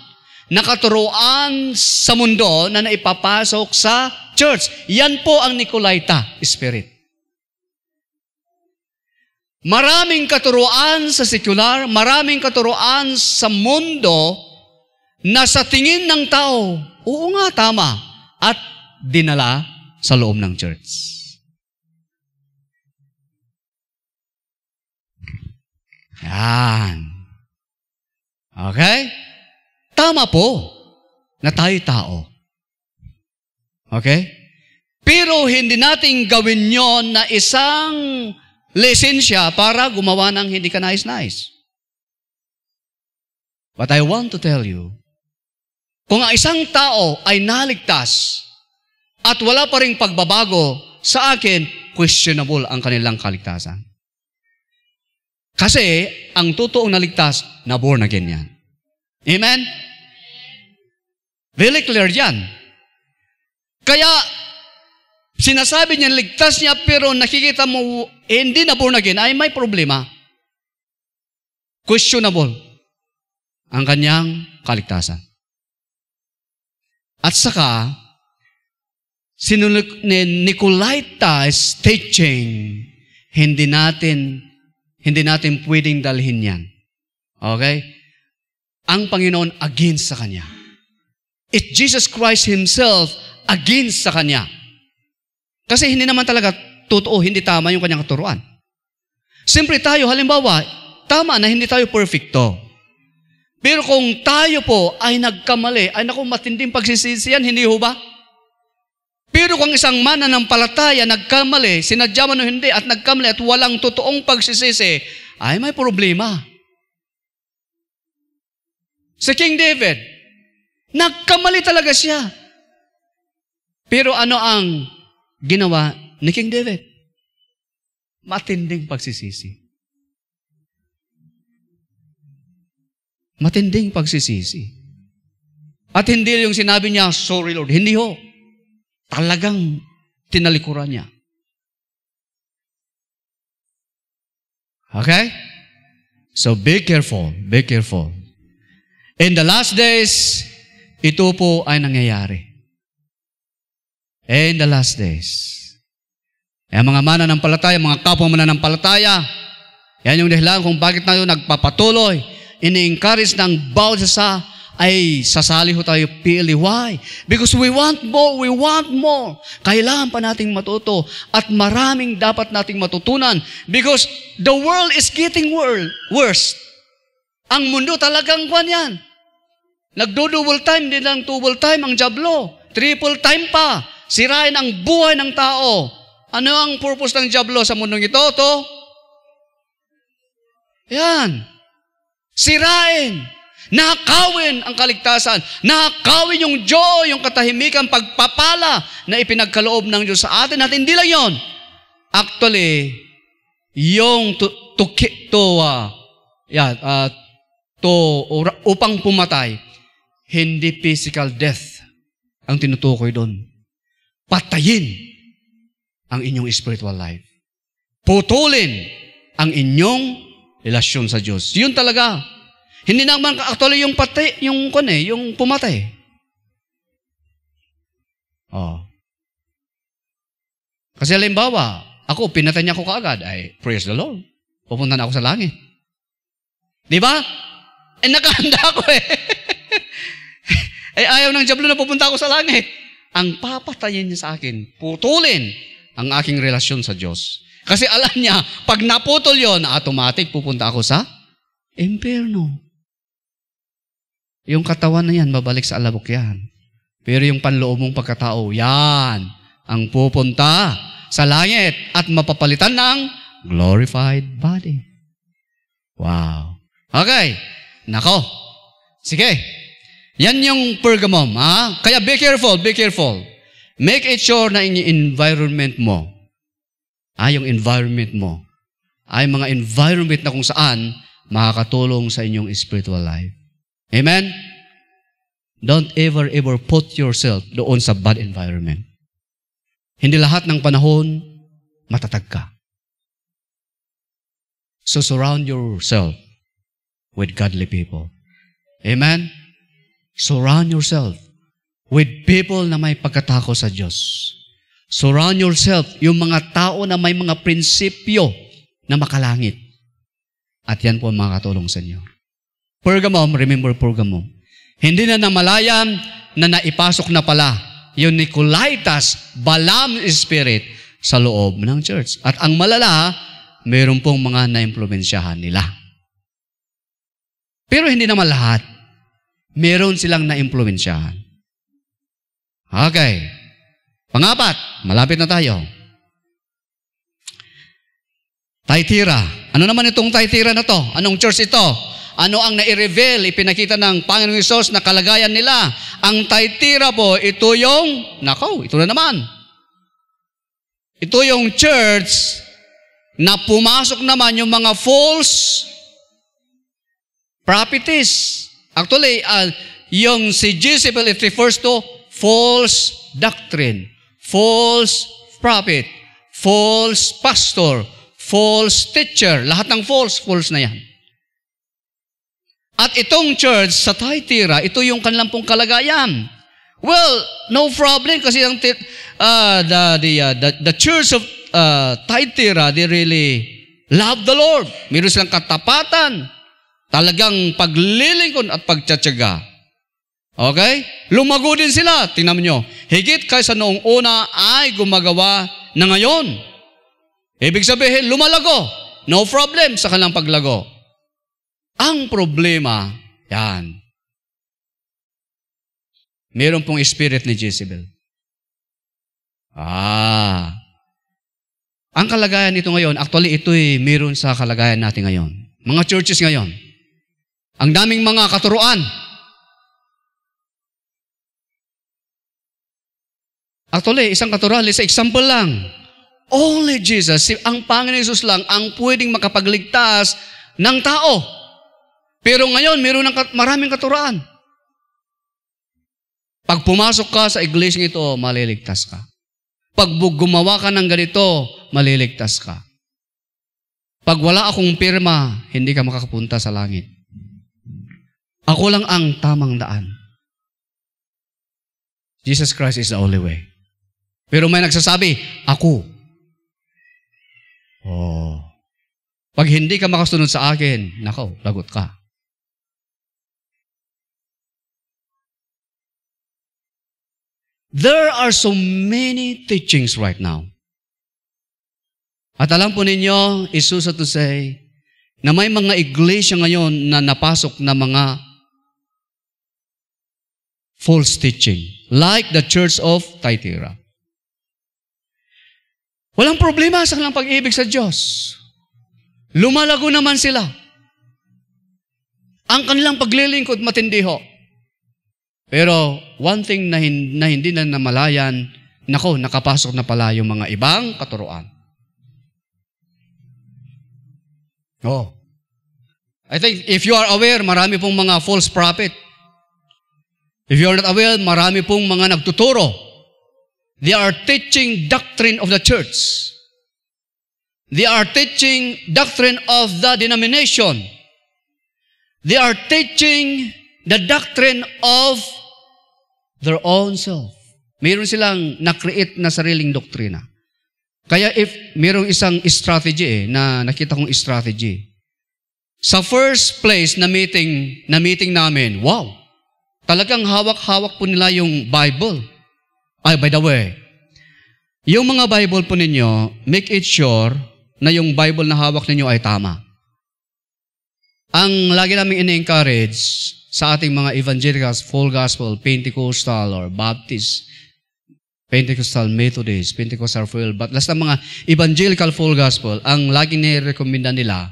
Nakaturuan sa mundo na naipapasok sa church. Yan po ang Nicolaita spirit. Maraming katuruan sa secular, maraming katuruan sa mundo na sa tingin ng tao, oo nga, tama, at dinala sa loob ng church. Yan. Okay? Tama po na tayo tao. Okay? Pero hindi natin gawin yon na isang lisensya para gumawa ng hindi ka nais-nais. But I want to tell you, kung ang isang tao ay naligtas at wala pa ring pagbabago, sa akin, questionable ang kanilang kaligtasan. Kasi, ang totoong naligtas, na born again yan. Amen? Very clear yan. Kaya, sinasabi niya, ligtas niya, pero nakikita mo, hindi na born again, ay may problema. Questionable ang kanyang kaligtasan. At saka, sinunod ni Nicolaita's teaching, hindi natin pwedeng dalhin yan. Okay? Ang Panginoon against sa kanya. It's Jesus Christ Himself against sa kanya. Kasi hindi naman talaga totoo, hindi tama yung kanyang katuruan. Siyempre tayo, halimbawa, tama na hindi tayo perfecto. Pero kung tayo po ay nagkamali, ay naku, matinding pagsisisiyan, hindi ho ba? Pero kung isang mananampalataya nagkamali, sinadya man o hindi, at nagkamali at walang totoong pagsisisi, ay may problema. Si King David, nagkamali talaga siya. Pero ano ang ginawa ni King David? Matinding pagsisisi. Matinding pagsisisi. At hindi yung sinabi niya, sorry Lord. Hindi ho. Talagang tinalikuran niya. Okay? So be careful. Be careful. In the last days, Ito po ay nangyayari. In the last days. Mga mananampalataya, mga kapwa mananampalataya, yan yung dahilan kung bakit tayo nagpapatuloy, ini-encourage ng bawat isa ay sasali ho tayo pili. Why? Because we want more, we want more. Kailangan pa nating matuto at maraming dapat nating matutunan because the world is getting worse. Ang mundo talagang kwan yan. Nagdo-double time, din lang double time ang jablo. Triple time pa. Sirain ang buhay ng tao. Ano ang purpose ng jablo sa mundong ito? Yan. Sirain. Nakawin ang kaligtasan. Nakawin yung joy, yung katahimikan, pagpapala na ipinagkaloob ng Diyos sa atin. At hindi lang yun. Actually, yung upang pumatay, hindi physical death ang tinutukoy doon. Patayin ang inyong spiritual life. Putulin ang inyong relasyon sa Diyos. Yun talaga. Hindi naman actually yung patay, yung pumatay. Kasi halimbawa, ako, pinatay niya ako kaagad, ay, praise the Lord. Pupunta na ako sa langit. Di ba? Nakahanda ako ayaw ng diablo na pupunta ako sa langit. Ang papatayin niya sa akin, putulin ang aking relasyon sa Diyos. Kasi alam niya, pag naputol yon, automatic pupunta ako sa impyerno. Yung katawan na yan, babalik sa alabok yan. Pero yung panloob mong pagkatao, yan ang pupunta sa langit at mapapalitan ng glorified body. Wow. Okay. Nako. Sige. Yan yung Pergamum. Kaya be careful, be careful. Make it sure na yung environment mo, yung environment mo, ay mga environment na kung saan makakatulong sa inyong spiritual life. Amen? Don't ever put yourself doon sa bad environment. Hindi lahat ng panahon matatag ka. So surround yourself with godly people. Amen? Surround yourself with people na may pagkatako sa Diyos. Surround yourself, yung mga tao na may mga prinsipyo na makalangit. At yan po ang makakatulong sa inyo. Pergamum, remember Pergamum. Hindi na namalayan na naipasok na pala yung Nicolaitas, Balaam spirit sa loob ng church. At ang malala, meron pong mga na-impluwensyahan nila. Pero hindi naman lahat. Meron silang na-impluwensyahan. Okay. Pangapat, malapit na tayo. Thyatira. Ano naman itong Thyatira na to? Anong church ito? Ano ang nai-reveal, ipinakita ng Panginoong Hesus na kalagayan nila? Ang Thyatira po, ito yung, ito na naman. Ito yung church na pumasok naman yung mga false prophetess. Actually, yung si Jezebel, it refers to false doctrine, false prophet, false pastor, false teacher. Lahat ng false na yan. At itong church sa Thyatira, ito yung kanilang pong kalagayan. Well, no problem kasi ang the church of Thyatira, they really love the Lord. Meron silang katapatan, talagang paglilingkod at pagtsatsaga. Okay? Lumago din sila. Tingnan nyo. Higit kaysa noong una ay gumagawa na ngayon. Ibig sabihin, lumalago. No problem sa kanilang paglago. Ang problema, yan. Meron pong spirit ni Jezebel. Ang kalagayan nito ngayon, actually ito'y meron sa kalagayan natin ngayon. Mga churches ngayon. Ang daming mga katuruan. Actually, isang katuruan, sa example lang. Only Jesus, ang Panginoon Hesus lang ang pwedeng makapagligtas ng tao. Pero ngayon, meron ng maraming katuruan. Pag pumasok ka sa iglesia ito, maliligtas ka. Pag gumawa ka ng ganito, maliligtas ka. Pag wala akong pirma, hindi ka makakapunta sa langit. Ako lang ang tamang daan. Jesus Christ is the only way. Pero may nagsasabi, ako. Oh. Pag hindi ka makasunod sa akin, nako, lagot ka. There are so many teachings right now. At alam po ninyo, Isusa to say, na may mga iglesia ngayon na napasok na mga false teaching, like the Church of Thyatira. Walang problema sa kanilang pag-ibig sa Diyos. Lumalago naman sila. Ang kanilang paglilingkod matindi ho. Pero one thing na hindi na namalayan, nako, nakapasok na pala yung mga ibang katuruan. Oh. I think if you are aware, marami pong mga false prophet. If you are not aware, marami pong mga nagtuturo. They are teaching doctrine of the church. They are teaching doctrine of the denomination. They are teaching the doctrine of their own self. Mayroon silang na-create na sariling doktrina. Kaya if mayroong isang strategy na nakita kong strategy. Sa first place na meeting namin, wow, talagang hawak-hawak po nila yung Bible. Ay, by the way, yung mga Bible po ninyo, make it sure na yung Bible na hawak ninyo ay tama. Ang lagi namin in-encourage sa ating mga evangelicals, full gospel, Pentecostal or Baptist, Pentecostal Methodist, Pentecostal full, but last na mga evangelical full gospel, ang lagi nire-recommenda nila,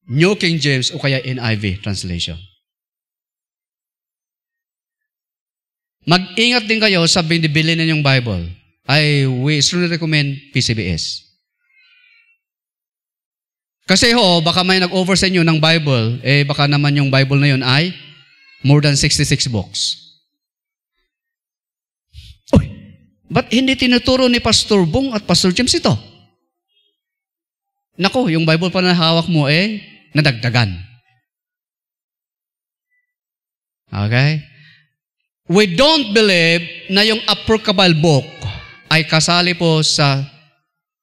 New King James o kaya NIV translation. Mag-ingat din kayo sa binibili ninyong Bible. We strongly recommend PCBS. Kasi baka may nag-over sa inyo ng Bible, baka naman yung Bible na yun ay more than 66 books. Uy, ba't hindi tinuturo ni Pastor Bong at Pastor James ito? Nako, yung Bible pa na hawak mo nadagdagan. Okay? We don't believe na yung applicable book ay kasali po sa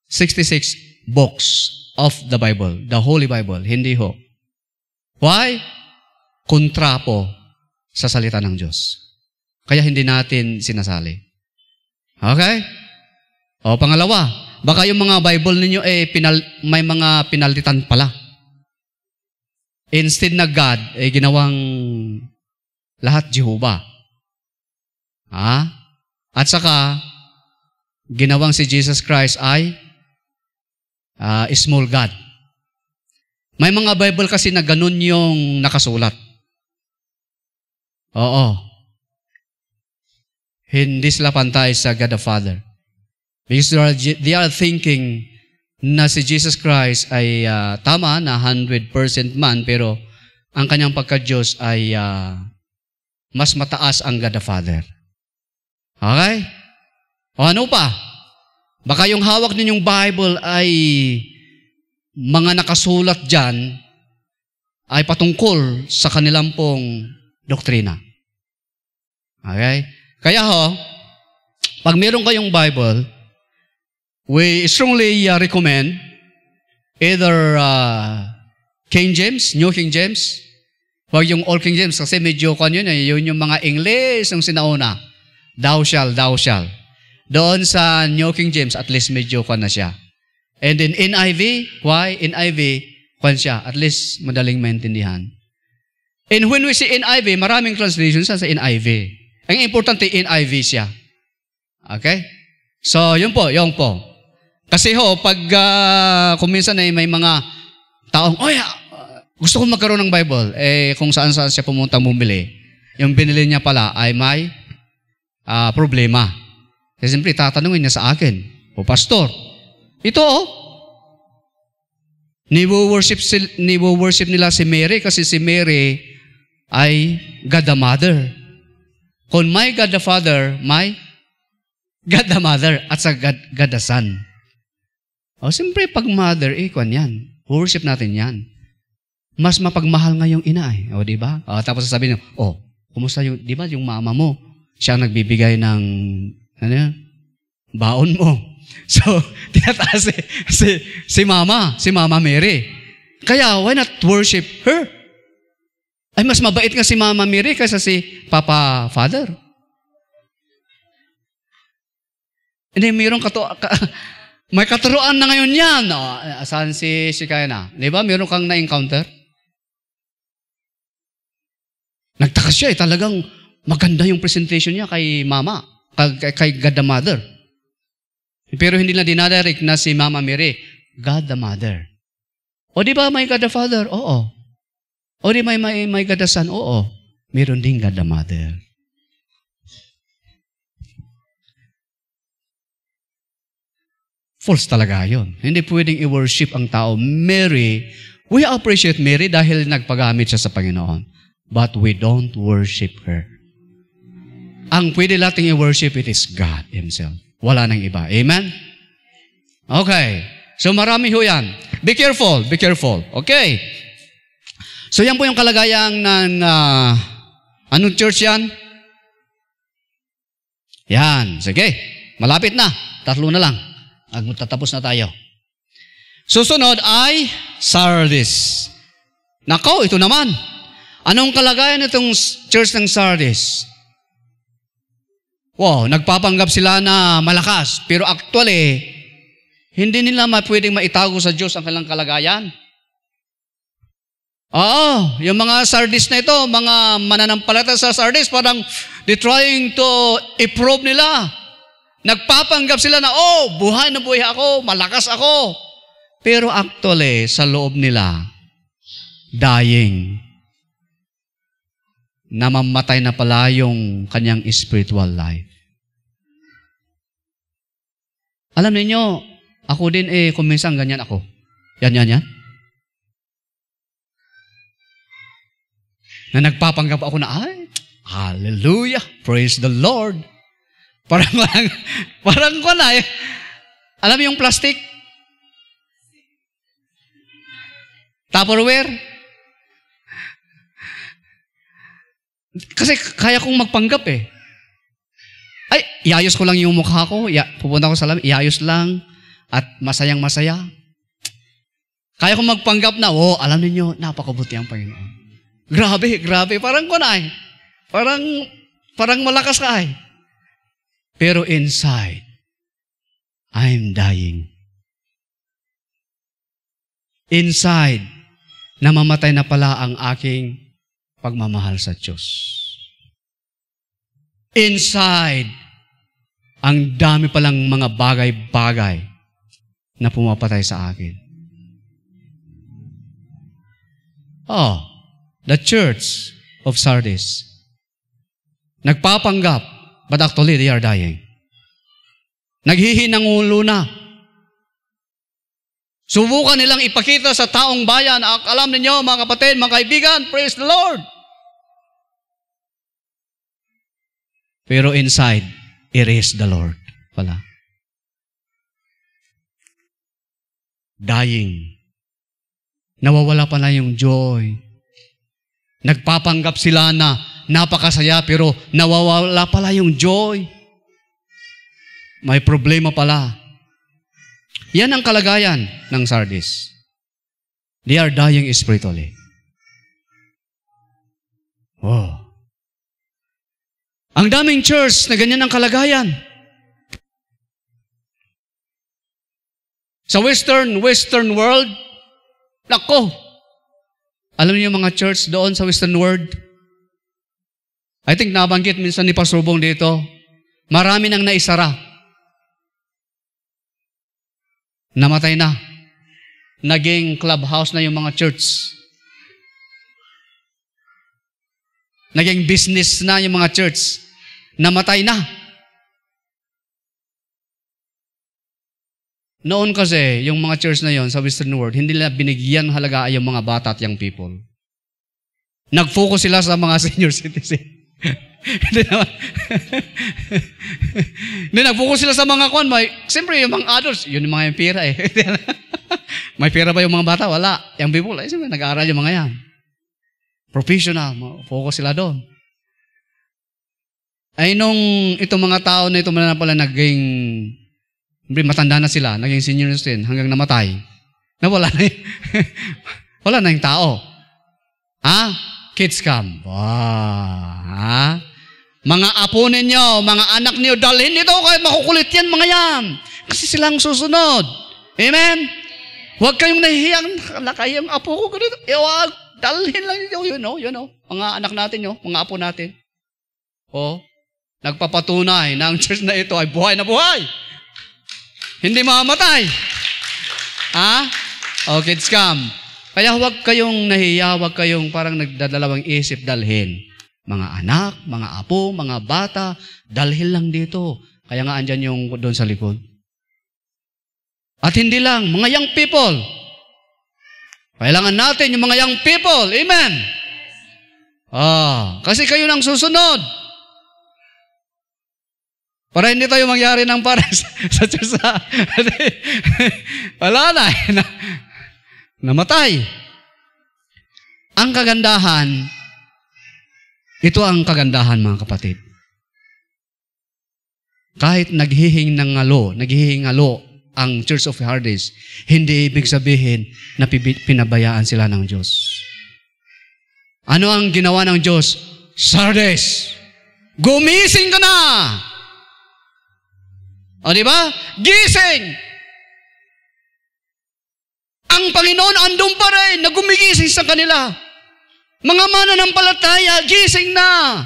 66 books of the Bible, the Holy Bible. Hindi ho. Why? Kontra po sa salita ng Diyos. Kaya hindi natin sinasali. Okay? O pangalawa, baka yung mga Bible ninyo may mga pinalitan pala. Instead na God, ginawang lahat Jehovah. At saka, ginawang si Jesus Christ ay small God. May mga Bible kasi na ganun yung nakasulat. Oo. Hindi sila pantay sa God the Father. Because they are thinking na si Jesus Christ ay tama na 100% man, pero ang kanyang pagka-Diyos ay mas mataas ang God the Father. Okay? O ano pa? Baka yung hawak ninyong Bible ay mga nakasulat dyan ay patungkol sa kanilang pong doktrina. Okay? Kaya pag meron kayong Bible, we strongly recommend either King James, New King James, huwag yung Old King James kasi medyo yun yung mga English yung sinauna. Thou shall. Doon sa New King James, at least medyo na siya. And in NIV, why? NIV, siya. At least madaling maintindihan. And when we say NIV, maraming translations sa NIV. Ang importante, NIV siya. Okay? So, yun po. Kasi pag kung minsan may mga taong, gusto ko magkaroon ng Bible, kung saan siya pumunta bumili, yung binili niya pala ay may problema. Kasi siyempre, tatanungin niya sa akin, Pastor, ito niwo-worship nila si Mary kasi si Mary ay God the Mother. Kung may God the Father, may God the Mother at sa God the Son. Siyempre, pag Mother, yan. Worship natin yan. Mas mapagmahal nga yung ina. Diba? Tapos sasabihin niyo, kumusta yung, diba, yung mama mo? Siya ang nagbibigay ng, ano yan? Baon mo. So, tinataas si Mama Mary. Kaya, why not worship her? Ay, mas mabait nga si Mama Mary kaysa si Papa Father. Hindi, may katuruan na ngayon yan. Saan si Kayana? Di ba, mayroon kang na-encounter? Nagtakas siya talagang maganda yung presentation niya kay Mama, kay God the Mother. Pero hindi na dinadirect na si Mama Mary, God the Mother. O di ba may God the Father? Oo. O di may God the Son? Oo. Meron din God the Mother. False talaga yun. Hindi pwedeng i-worship ang tao. Mary, we appreciate Mary dahil nagpagamit siya sa Panginoon. But we don't worship her. Ang pwede nating i-worship, it is God Himself. Wala nang iba. Amen? Okay. So marami ho yan. Be careful. Be careful. Okay. So yan po yung kalagayan ng anong church yan? Yan. Sige. Malapit na. 3 na lang. Magtatapos na tayo. Susunod ay Sardis. Nako, ito naman. Anong kalagayan itong church ng Sardis? Wow, nagpapanggap sila na malakas. Pero actually, hindi nila pwedeng maitago sa Diyos ang kanilang kalagayan. Oo, yung mga Sardis na ito, mga mananampalataya sa Sardis, parang they're trying to i-prove nila. Nagpapanggap sila na, buhay na buhay ako, malakas ako. Pero actually, sa loob nila, dying. Namamatay na pala yung kanyang spiritual life. Alam niyo, ako din kung minsan ganyan ako. Yan. Na nagpapanggap ako na, hallelujah, praise the Lord. Parang ko na Alam mo yung plastic? Tupperware? Kasi kaya kong magpanggap Ay, iayos ko lang yung mukha ko. Pupunta ko sa lamin, iayos lang. At masayang-masaya. Kaya kong magpanggap na, alam niyo, napakabuti ang Panginoon. Grabe. Parang ko na Parang malakas ka Pero inside, I'm dying. Inside, namamatay na pala ang aking pagmamahal sa Diyos. Inside, ang dami palang mga bagay-bagay na pumapatay sa akin. The church of Sardis. Nagpapanggap, but actually they are dying. Naghihinang ulo na. Subukan nilang ipakita sa taong bayan, alam ninyo mga kapatid, mga kaibigan, praise the Lord. Pero inside, erase the Lord pala. Dying. Nawawala pala yung joy. Nagpapanggap sila na napakasaya pero nawawala pala yung joy. May problema pala. Yan ang kalagayan ng Sardis. They are dying spiritually. Ang daming church na ganyan ang kalagayan. Sa western world, nako, alam niyo mga church doon sa western world, I think nabanggit minsan ni Pastor Bong dito, marami nang naisara. Namatay na. Naging clubhouse na yung mga church. Naging business na yung mga church. Namatay na. Noon kasi, yung mga church na yon sa Western world, hindi nila binigyan halaga yung mga bata at young people. Nag-focus sila sa mga senior citizen. Hindi naman. Hindi, nag-focus sila sa mga kwan. Siyempre, yung mga adults, yun yung mga yung pera May pera ba yung mga bata? Wala. Young people, siyempre, nag-aaral yung mga yan. Professional, focus sila doon. ay nung itong mga tao na ito na pala naging, matanda na sila, naging senior citizen, hanggang namatay, nawala na wala na yung tao. Kids come. Wow. Mga apo ninyo, mga anak niyo, dalhin ito kahit makukulit yan, mga yan. Kasi silang susunod. Amen? Huwag kayong nahihiyang, nakayang apo ko, ganito. Huwag, dalhin lang ito, you know, mga anak natin, mga apo natin. Nagpapatunay na ang church na ito ay buhay na buhay. Hindi mamamatay. Kids come. Kaya huwag kayong nahiya, huwag kayong parang nagdadalawang isip dalhin. Mga anak, mga apo, mga bata, dalhin lang dito. Kaya nga andyan yung doon sa likod. At hindi lang, mga young people. Kailangan natin yung mga young people. Amen? Kasi kayo nang susunod. Para hindi tayo mangyari ng para sa church. Wala na. Namatay. Ang kagandahan, ito ang kagandahan mga kapatid. Kahit naghihingalo ang Church of Sardis, hindi ibig sabihin na pinabayaan sila ng Diyos. Ano ang ginawa ng Diyos? Sardis, gumising ka na! Di ba? Gising! Ang Panginoon andun pa rin na gumigising sa kanila. Mga mananampalataya, gising na!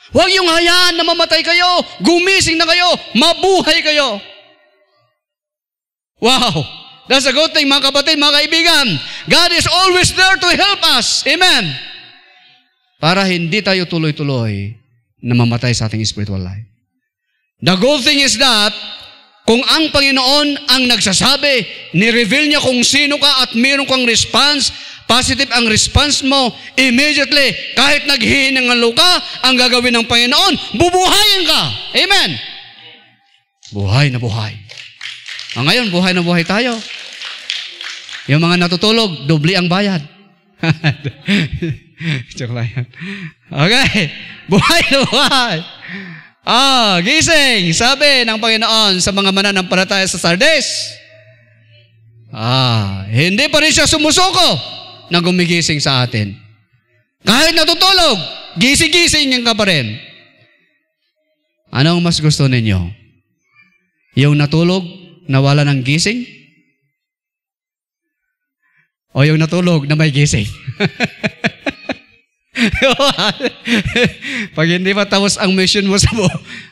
Huwag yung hayaan na mamatay kayo. Gumising na kayo. Mabuhay kayo. Wow! That's a good thing, mga kapatid, mga kaibigan. God is always there to help us. Amen? Para hindi tayo tuloy-tuloy na mamatay sa ating spiritual life. The good thing is that, kung ang Panginoon ang nagsasabi, ni-reveal niya kung sino ka at meron kang response, positive ang response mo, immediately, kahit naghihinangalo ka, ang gagawin ng Panginoon, bubuhayin ka. Amen? Buhay na buhay. Ngayon, buhay na buhay tayo. Yung mga natutulog, doble ang bayad. Joke lang yan. Okay. Buhay na buhay. Gising. Sabi ng Panginoon sa mga mananampalataya sa Sardis. Hindi pa rin siya sumusuko na gumigising sa atin. Kahit natutulog, gising-gising yung ka pa rin. Anong mas gusto ninyo? Yung natulog, nawala ng gising? O yung natulog na may gising? Pag hindi pa tapos ang mission mo sa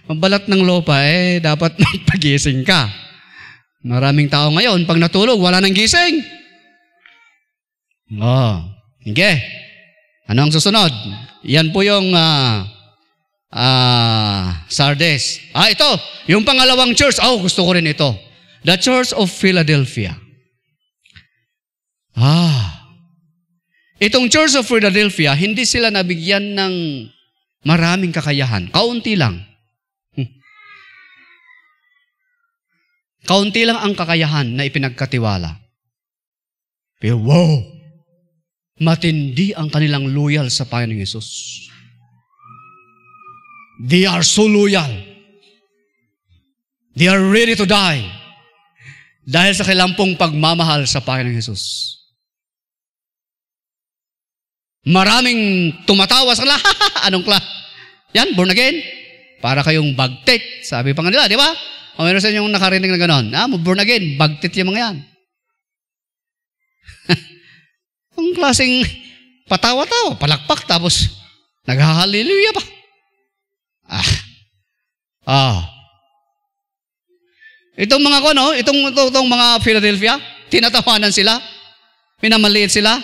ang balat ng lupa, dapat magpagising ka. Maraming tao ngayon, pag natulog, wala nang gising. Sige. Ano ang susunod? Yan po yung Sardis. Ito, yung pangalawang church. Gusto ko rin ito. The Church of Philadelphia. Itong Church of Philadelphia, hindi sila nabigyan ng maraming kakayahan. Kaunti lang. Kaunti lang ang kakayahan na ipinagkatiwala. Pero matindi ang kanilang loyal sa Panginoong Hesus. They are so loyal. They are ready to die. Dahil sa kanilang pong pagmamahal sa Panginoong Hesus. Maraming tumatawa sa kanila, anong class? Yan, born again. Para kayong bagtit, sabi pa nga nila, di ba? Mayroon sa inyong nakarinig na gano'n. Born again, bagtit yung mga yan. Ang klaseng patawa-tawa, palakpak, tapos naghahaliluya pa. Itong mga itong mga Philadelphia, tinatawanan sila, pinamaliit sila.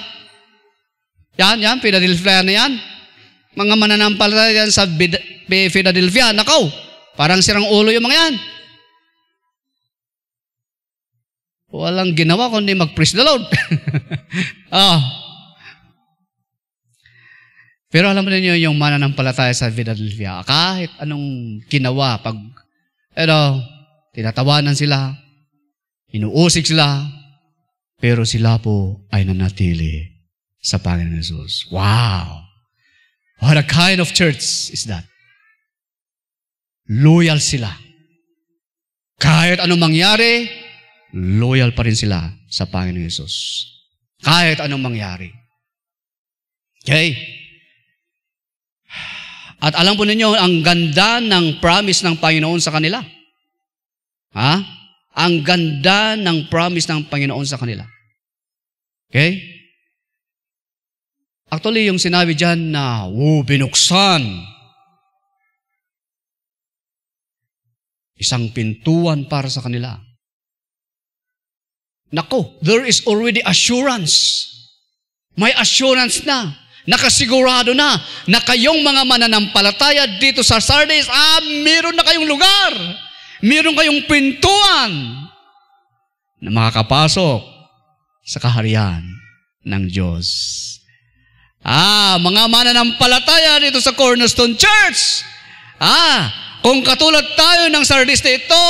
Yan, Philadelphia na yan. Mga mananampalataya yan sa Philadelphia, nakaw, parang sirang ulo yung mga yan. Walang ginawa kundi mag-praise the Lord. Pero alam mo niyo yung mananampalataya sa Philadelphia, kahit anong ginawa, tinatawanan sila, inuusig sila, pero sila po ay nanatili sa Panginoon Hesus. Wow! What a kind of church is that? loyal sila. Kahit anong mangyari, loyal pa rin sila sa Panginoon Hesus. Kahit anong mangyari. Okay? At alam po ninyo, ang ganda ng promise ng Panginoon sa kanila. Ha? Ang ganda ng promise ng Panginoon sa kanila. Okay? Actually, yung sinabi dyan na, binuksan. Isang pintuan para sa kanila. Nako, there is already assurance. May assurance na. Nakasigurado na kayong mga mananampalataya dito sa Sardis, meron na kayong lugar. Meron kayong pintuan na makakapasok sa kaharian ng Diyos. Mga mananampalataya dito sa Cornerstone Church. Kung katulad tayo ng Sardis na ito,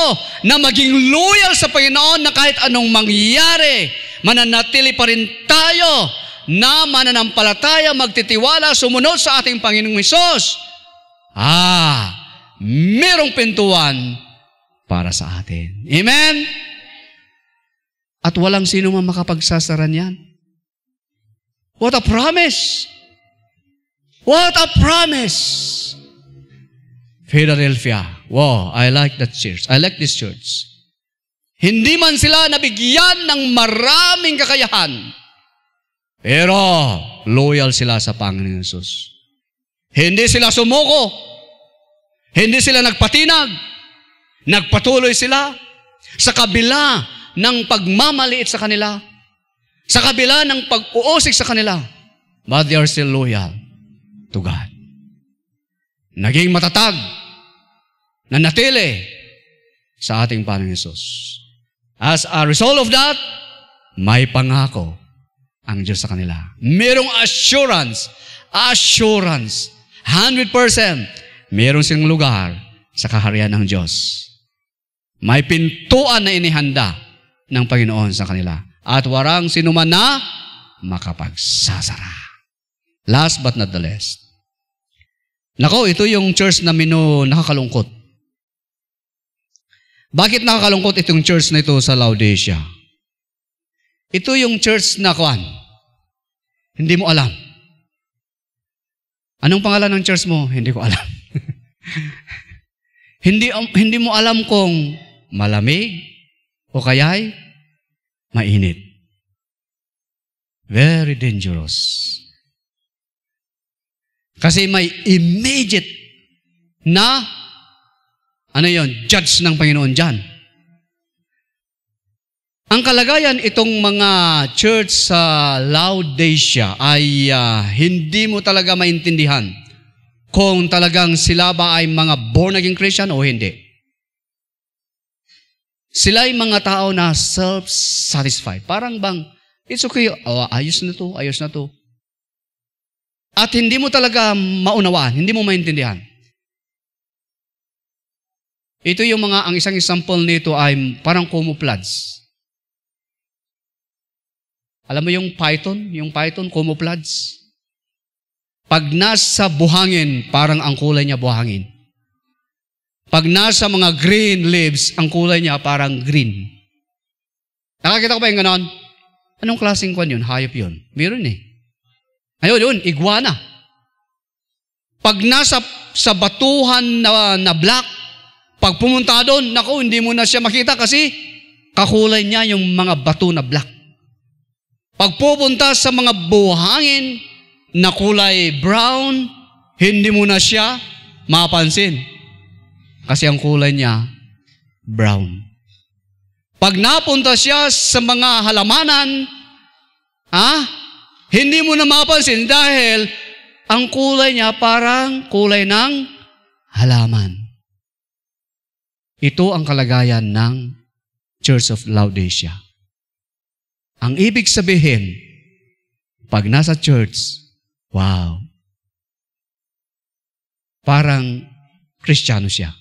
na maging loyal sa Panginoon na kahit anong mangyari, mananatili pa rin tayo na mananampalataya, magtitiwala, sumunod sa ating Panginoong Hesus. Merong pintuan para sa atin. Amen? At walang sino man makapagsasara niyan. What a promise! What a promise! Philadelphia. Wow, I like that church. I like this church. Hindi man sila nabigyan ng maraming kakayahan, pero loyal sila sa Panginoon Hesus. Hindi sila sumuko. Hindi sila nagpatinag. Nagpatuloy sila sa kabila ng pagmamaliit sa kanila, sa kabila ng pag-uusig sa kanila, but they are still loyal to God. Naging matatag, nanatili sa ating Panginoon Hesus. As a result of that, may pangako ang Diyos sa kanila. Merong assurance, 100%, merong silang lugar sa kaharian ng Diyos. May pintuan na inihanda ng Panginoon sa kanila. At walang sinuman na makapagsasara. Last but not the least. Nako, ito yung church na nakakalungkot. Bakit nakakalungkot itong church na ito sa Laodicea? Ito yung church na hindi mo alam. Anong pangalan ng church mo? Hindi ko alam. Hindi mo alam kung malamig o kaya'y mainit. Very dangerous. Kasi may immediate na judge ng Panginoon dyan. Ang kalagayan itong mga church sa Laodicea ay hindi mo talaga maintindihan kung talagang sila ba ay mga born-again Christian o hindi. Sila ay mga tao na self-satisfied. Parang bang, it's okay, ayos na to. At hindi mo talaga maunawaan, hindi mo maintindihan. Ito yung ang isang example nito ay parang camouflage. Alam mo yung python, camouflage. Pag nasa buhangin, parang ang kulay niya buhangin. Pag nasa mga green leaves, ang kulay niya parang green. Nakakita ko ba yung ganon? Anong klaseng yun? Hayop yun. Meron eh. Ayun, iguana. Pag nasa sa batuhan na black, pag pumunta doon, naku, hindi mo na siya makita kasi kakulay niya yung mga bato na black. Pag pupunta sa mga buhangin na kulay brown, hindi mo na siya mapansin. Kasi ang kulay niya, brown. Pag napunta siya sa mga halamanan, hindi mo na mapansin dahil ang kulay niya parang kulay ng halaman. Ito ang kalagayan ng Church of Laodicea. Ang ibig sabihin, pag nasa church, wow, parang Kristiyano siya.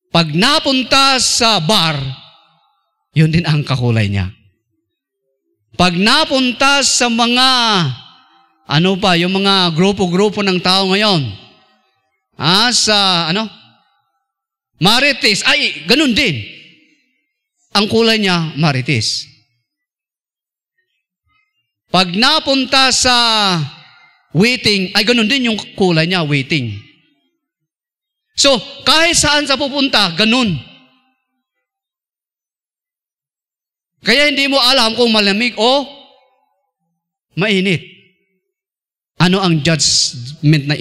Pag napunta sa bar, yun din ang kakulay niya. Pag napunta sa mga, yung mga grupo-grupo ng tao ngayon, Sa, marites. Ay, ganun din. Ang kulay niya, marites. Pag napunta sa waiting, ay ganun din yung kulay niya, waiting. So, kahit saan sa pupunta, ganun. Kaya hindi mo alam kung malamig o mainit. Ano ang judgment na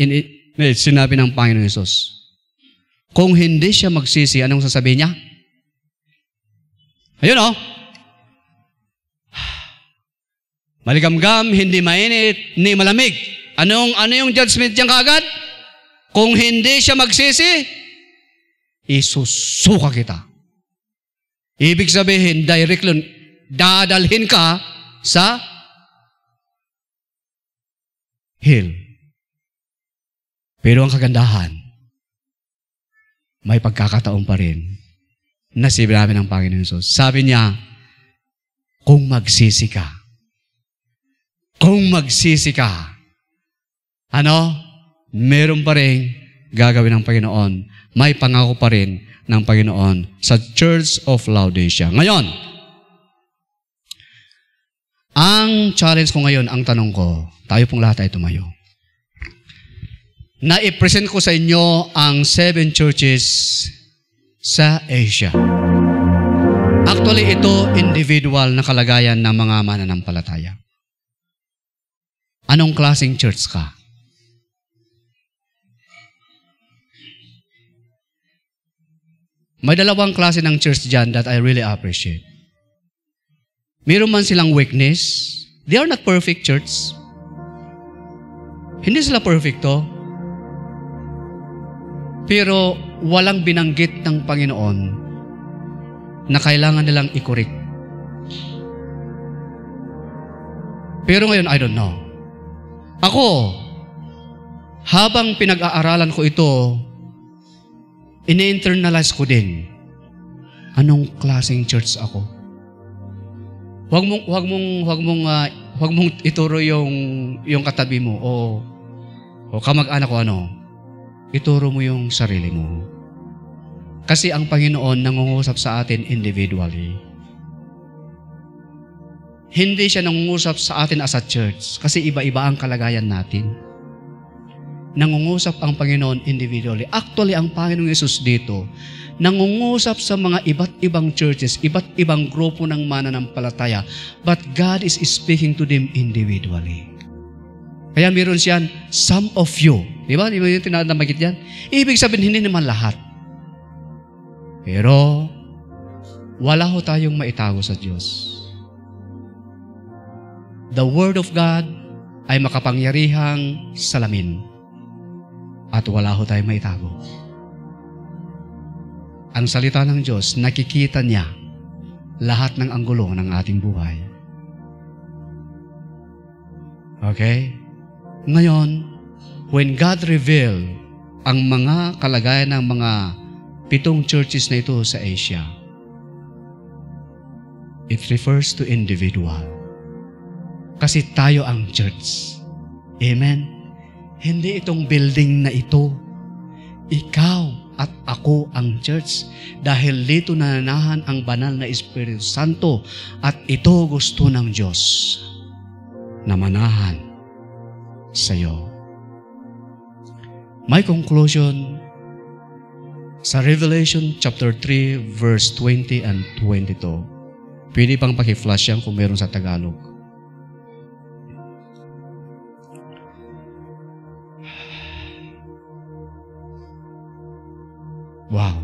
sinabi ng Panginoon Hesus? Kung hindi siya magsisi, anong sasabihin niya? Ayun maligamgam, hindi mainit, ni malamig. Ano yung judgment niya kaagad? Kung hindi siya magsisi, isusuka kita. Ibig sabihin, directly, dadalhin ka sa hell. Pero ang kagandahan, may pagkakataon pa rin na sinabi ng Panginoon Hesus. Sabi niya, kung magsisi ka, meron pa rin gagawin ng Panginoon. May pangako pa rin ng Panginoon sa Church of Laodicea. Ngayon, ang challenge ko ngayon, ang tanong ko, tayo pong lahat ay tumayo. Na-i-present ko sa inyo ang 7 churches sa Asia. Actually, ito individual na kalagayan ng mga mananampalataya. Anong klaseng church ka? May dalawang klase ng church dyan that I really appreciate. Meron man silang weakness. They are not perfect church. Hindi sila perfecto. Pero walang binanggit ng Panginoon na kailangan nilang i-correct. Pero ngayon, I don't know. Ako, habang pinag-aaralan ko ito, ini-internalize ko din. Anong klaseng church ako? Huwag mong ituro yung katabi mo o kamag-anak ko Ituro mo yung sarili mo. Kasi ang Panginoon nangungusap sa atin individually. Hindi siya nangungusap sa atin as a church kasi iba-iba ang kalagayan natin. Nangungusap ang Panginoon individually. Actually, ang Panginoong Hesus dito, nangungusap sa mga iba't ibang churches, iba't ibang grupo ng mananampalataya, but God is speaking to them individually. Kaya meron siyan, some of you. Di ba? Di ba yung tinadamagit yan? Ibig sabihin, hindi naman lahat. Pero, wala ho tayong maitago sa Diyos. The Word of God ay makapangyarihang salamin. At wala ho tayong maitago. Ang salita ng Diyos, nakikita niya lahat ng anggulo ng ating buhay. Okay? Ngayon, when God revealed ang mga kalagayan ng mga 7 churches na ito sa Asia, it refers to individual. Kasi tayo ang church. Amen? Hindi itong building na ito. Ikaw at ako ang church. Dahil dito nananahan ang banal na Espiritu Santo at ito gusto ng Diyos na manahan sa'yo. My conclusion sa Revelation chapter 3 verse 20 and 22. Pwede pang paki-flash yan kung meron sa Tagalog. Wow.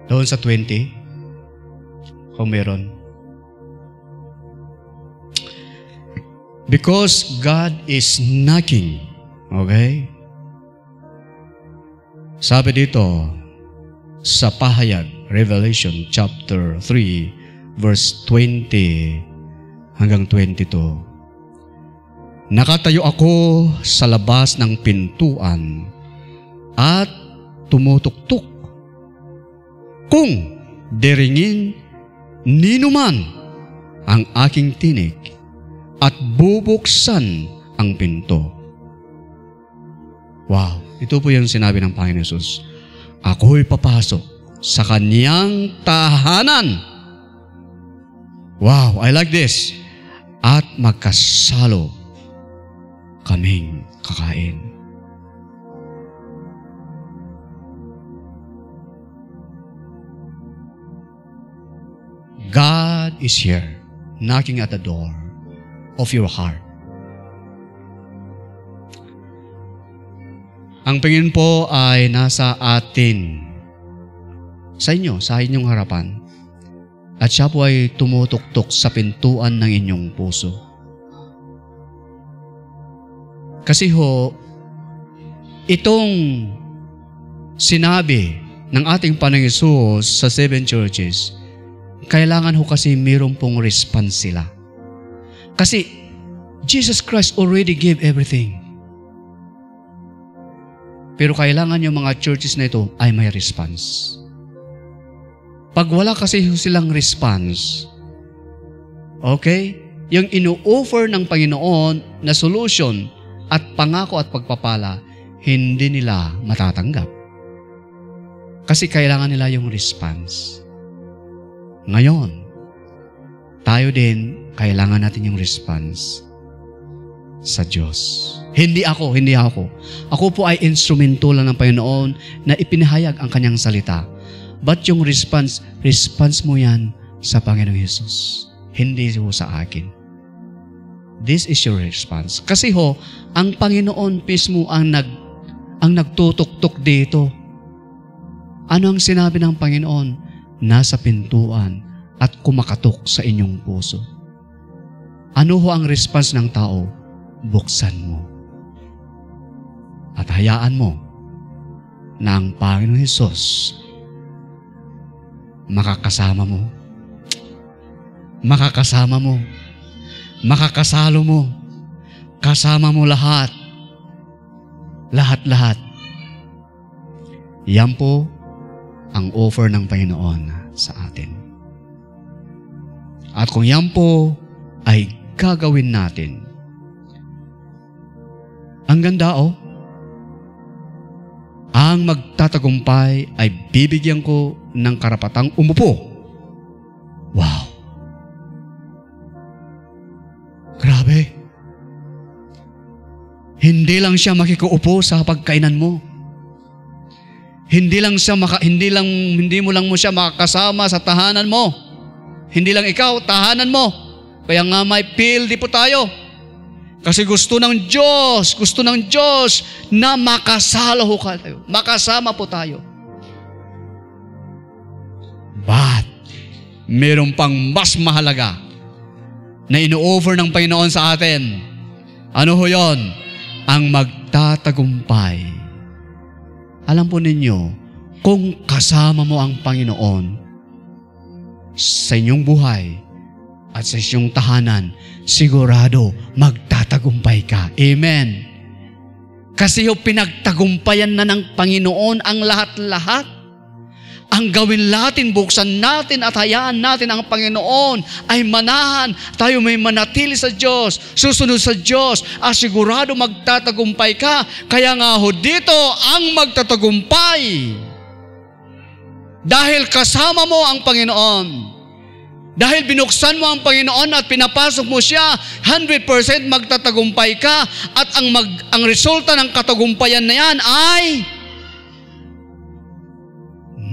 Doon sa 20, kung meron. Because God is knocking. Okay? Sabi dito, sa pahayag, Revelation chapter 3, verse 20 hanggang 22. Nakatayo ako sa labas ng pintuan at tumutuktok. Kung diringin ninuman ang aking tinig, at bubuksan ang pinto. Wow, ito po yung sinabi ng Panginoon Jesus. Ako'y papasok sa kanyang tahanan. Wow, I like this. At magkasalo kaming kakain. God is here, knocking at the door of your heart. Ang Panginoon po ay nasa atin, sa inyo, sa inyong harapan. At siya po ay tumutuktok sa pintuan ng inyong puso. Kasi ho, itong sinabi ng ating Panginoon Hesus sa 7 churches, kailangan ho kasi mayroon pong response sila. Kasi Jesus Christ already gave everything. Pero kailangan yung mga churches na ito ay may response. Pag wala kasi silang response, okay, yung ino-offer ng Panginoon na solution at pangako at pagpapala, hindi nila matatanggap. Kasi kailangan nila yung response. Ngayon, tayo din, kailangan natin yung response sa Diyos. Hindi ako. Ako po ay instrumento lang ng Panginoon na ipinahayag ang kanyang salita. But yung response mo yan sa Panginoong Hesus. Hindi ho sa akin. This is your response. Kasi ho, ang Panginoon mismo ang nagtutuktok dito. Ano ang sinabi ng Panginoon? Nasa pintuan at kumakatok sa inyong puso. Ano ho ang response ng tao? Buksan mo. At hayaan mo na ang Panginoon Hesus makakasama mo, makakasalo mo, kasama mo lahat. Lahat. Yan po ang offer ng Panginoon sa atin. At kung yan po ay gagawin natin, ang ganda ang magtatagumpay ay bibigyan ko ng karapatang umupo. Wow! Grabe! Hindi lang siya makikiupo sa pagkainan mo. Hindi mo lang siya makakasama sa tahanan mo. Hindi lang ikaw, tahanan mo. Kaya nga may PLD po tayo. Kasi gusto ng Diyos na makasalo ho kayo. Makasama po tayo. But, meron pang mas mahalaga na ino-offer ng Panginoon sa atin. Ano ho yun? Ang magtatagumpay. Alam po ninyo, kung kasama mo ang Panginoon sa inyong buhay at sa inyong tahanan, sigurado magtatagumpay ka. Amen. Kasi yung pinagtagumpayan na ng Panginoon ang lahat-lahat. Ang gawin natin, buksan natin at hayaan natin ang Panginoon ay manahan. Tayo may manatili sa Diyos, susunod sa Diyos, sigurado magtatagumpay ka. Kaya nga ho dito ang magtatagumpay. Dahil kasama mo ang Panginoon. Dahil binuksan mo ang Panginoon at pinapasok mo siya, 100% magtatagumpay ka. At ang resulta ng katagumpayan na yan ay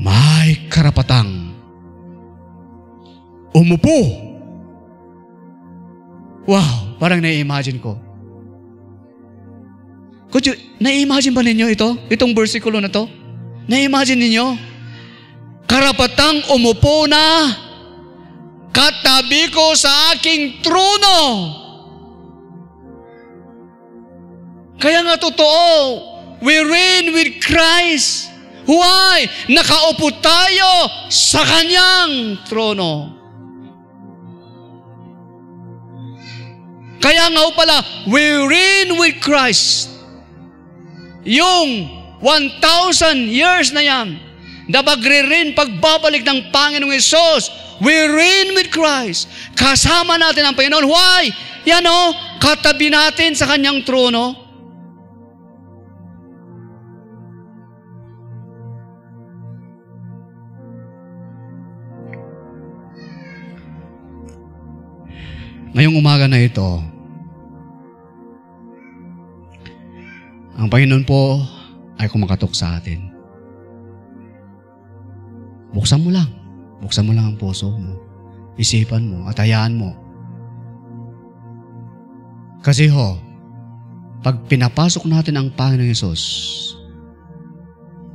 may karapatang umupo. Wow, parang na-imagine ko. Na-imagine ba ninyo ito? Itong versikulo na to? Na-imagine ninyo? Karapatang umupo na katabi ko sa aking trono. Kaya nga totoo, we reign with Christ. Why? Nakaupo tayo sa kanyang trono. Kaya nga pala, we reign with Christ. Yung 1,000 years na yan, na magre-reign pagbabalik ng Panginoong Hesus. We reign with Christ. Kasama natin ang Panginoon. Why? Yan o, katabi natin sa kanyang trono. Ngayong umaga na ito, ang Panginoon po ay kumakatok sa atin. Buksan mo lang. Buksan mo lang ang puso mo, isipan mo, at hayaan mo. Kasi pag pinapasok natin ang Panginoong Hesus,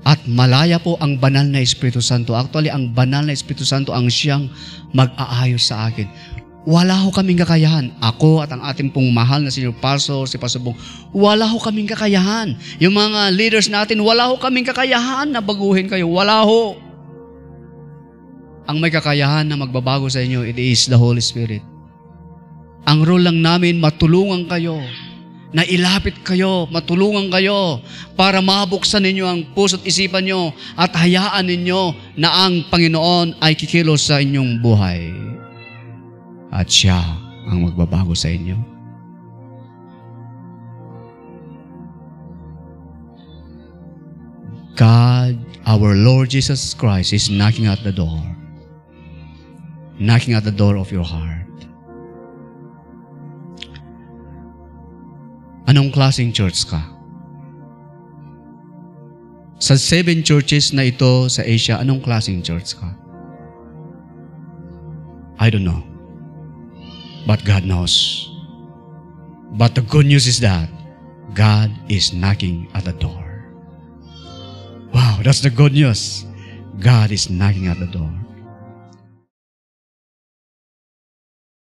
at malaya po ang banal na Espiritu Santo, actually, ang banal na Espiritu Santo ang siyang mag-aayos sa akin. Wala kaming kakayahan. Ako at ang ating pong mahal na senior pastor, si Pastor Bong, wala kaming kakayahan. Yung mga leaders natin, wala kaming kakayahan na baguhin kayo. Wala Ang may kakayahan na magbabago sa inyo, it is the Holy Spirit. Ang role lang namin, matulungan kayo, na ilapit kayo, matulungan kayo, para mabuksan ninyo ang puso't isipan nyo, at hayaan ninyo na ang Panginoon ay kikilos sa inyong buhay. At siya ang magbabago sa inyo. God, our Lord Jesus Christ, is knocking at the door. Knocking at the door of your heart. Anong klaseng church ka? Sa 7 churches na ito sa Asia, anong klaseng church ka? I don't know. But God knows. But the good news is that God is knocking at the door. Wow, that's the good news. God is knocking at the door.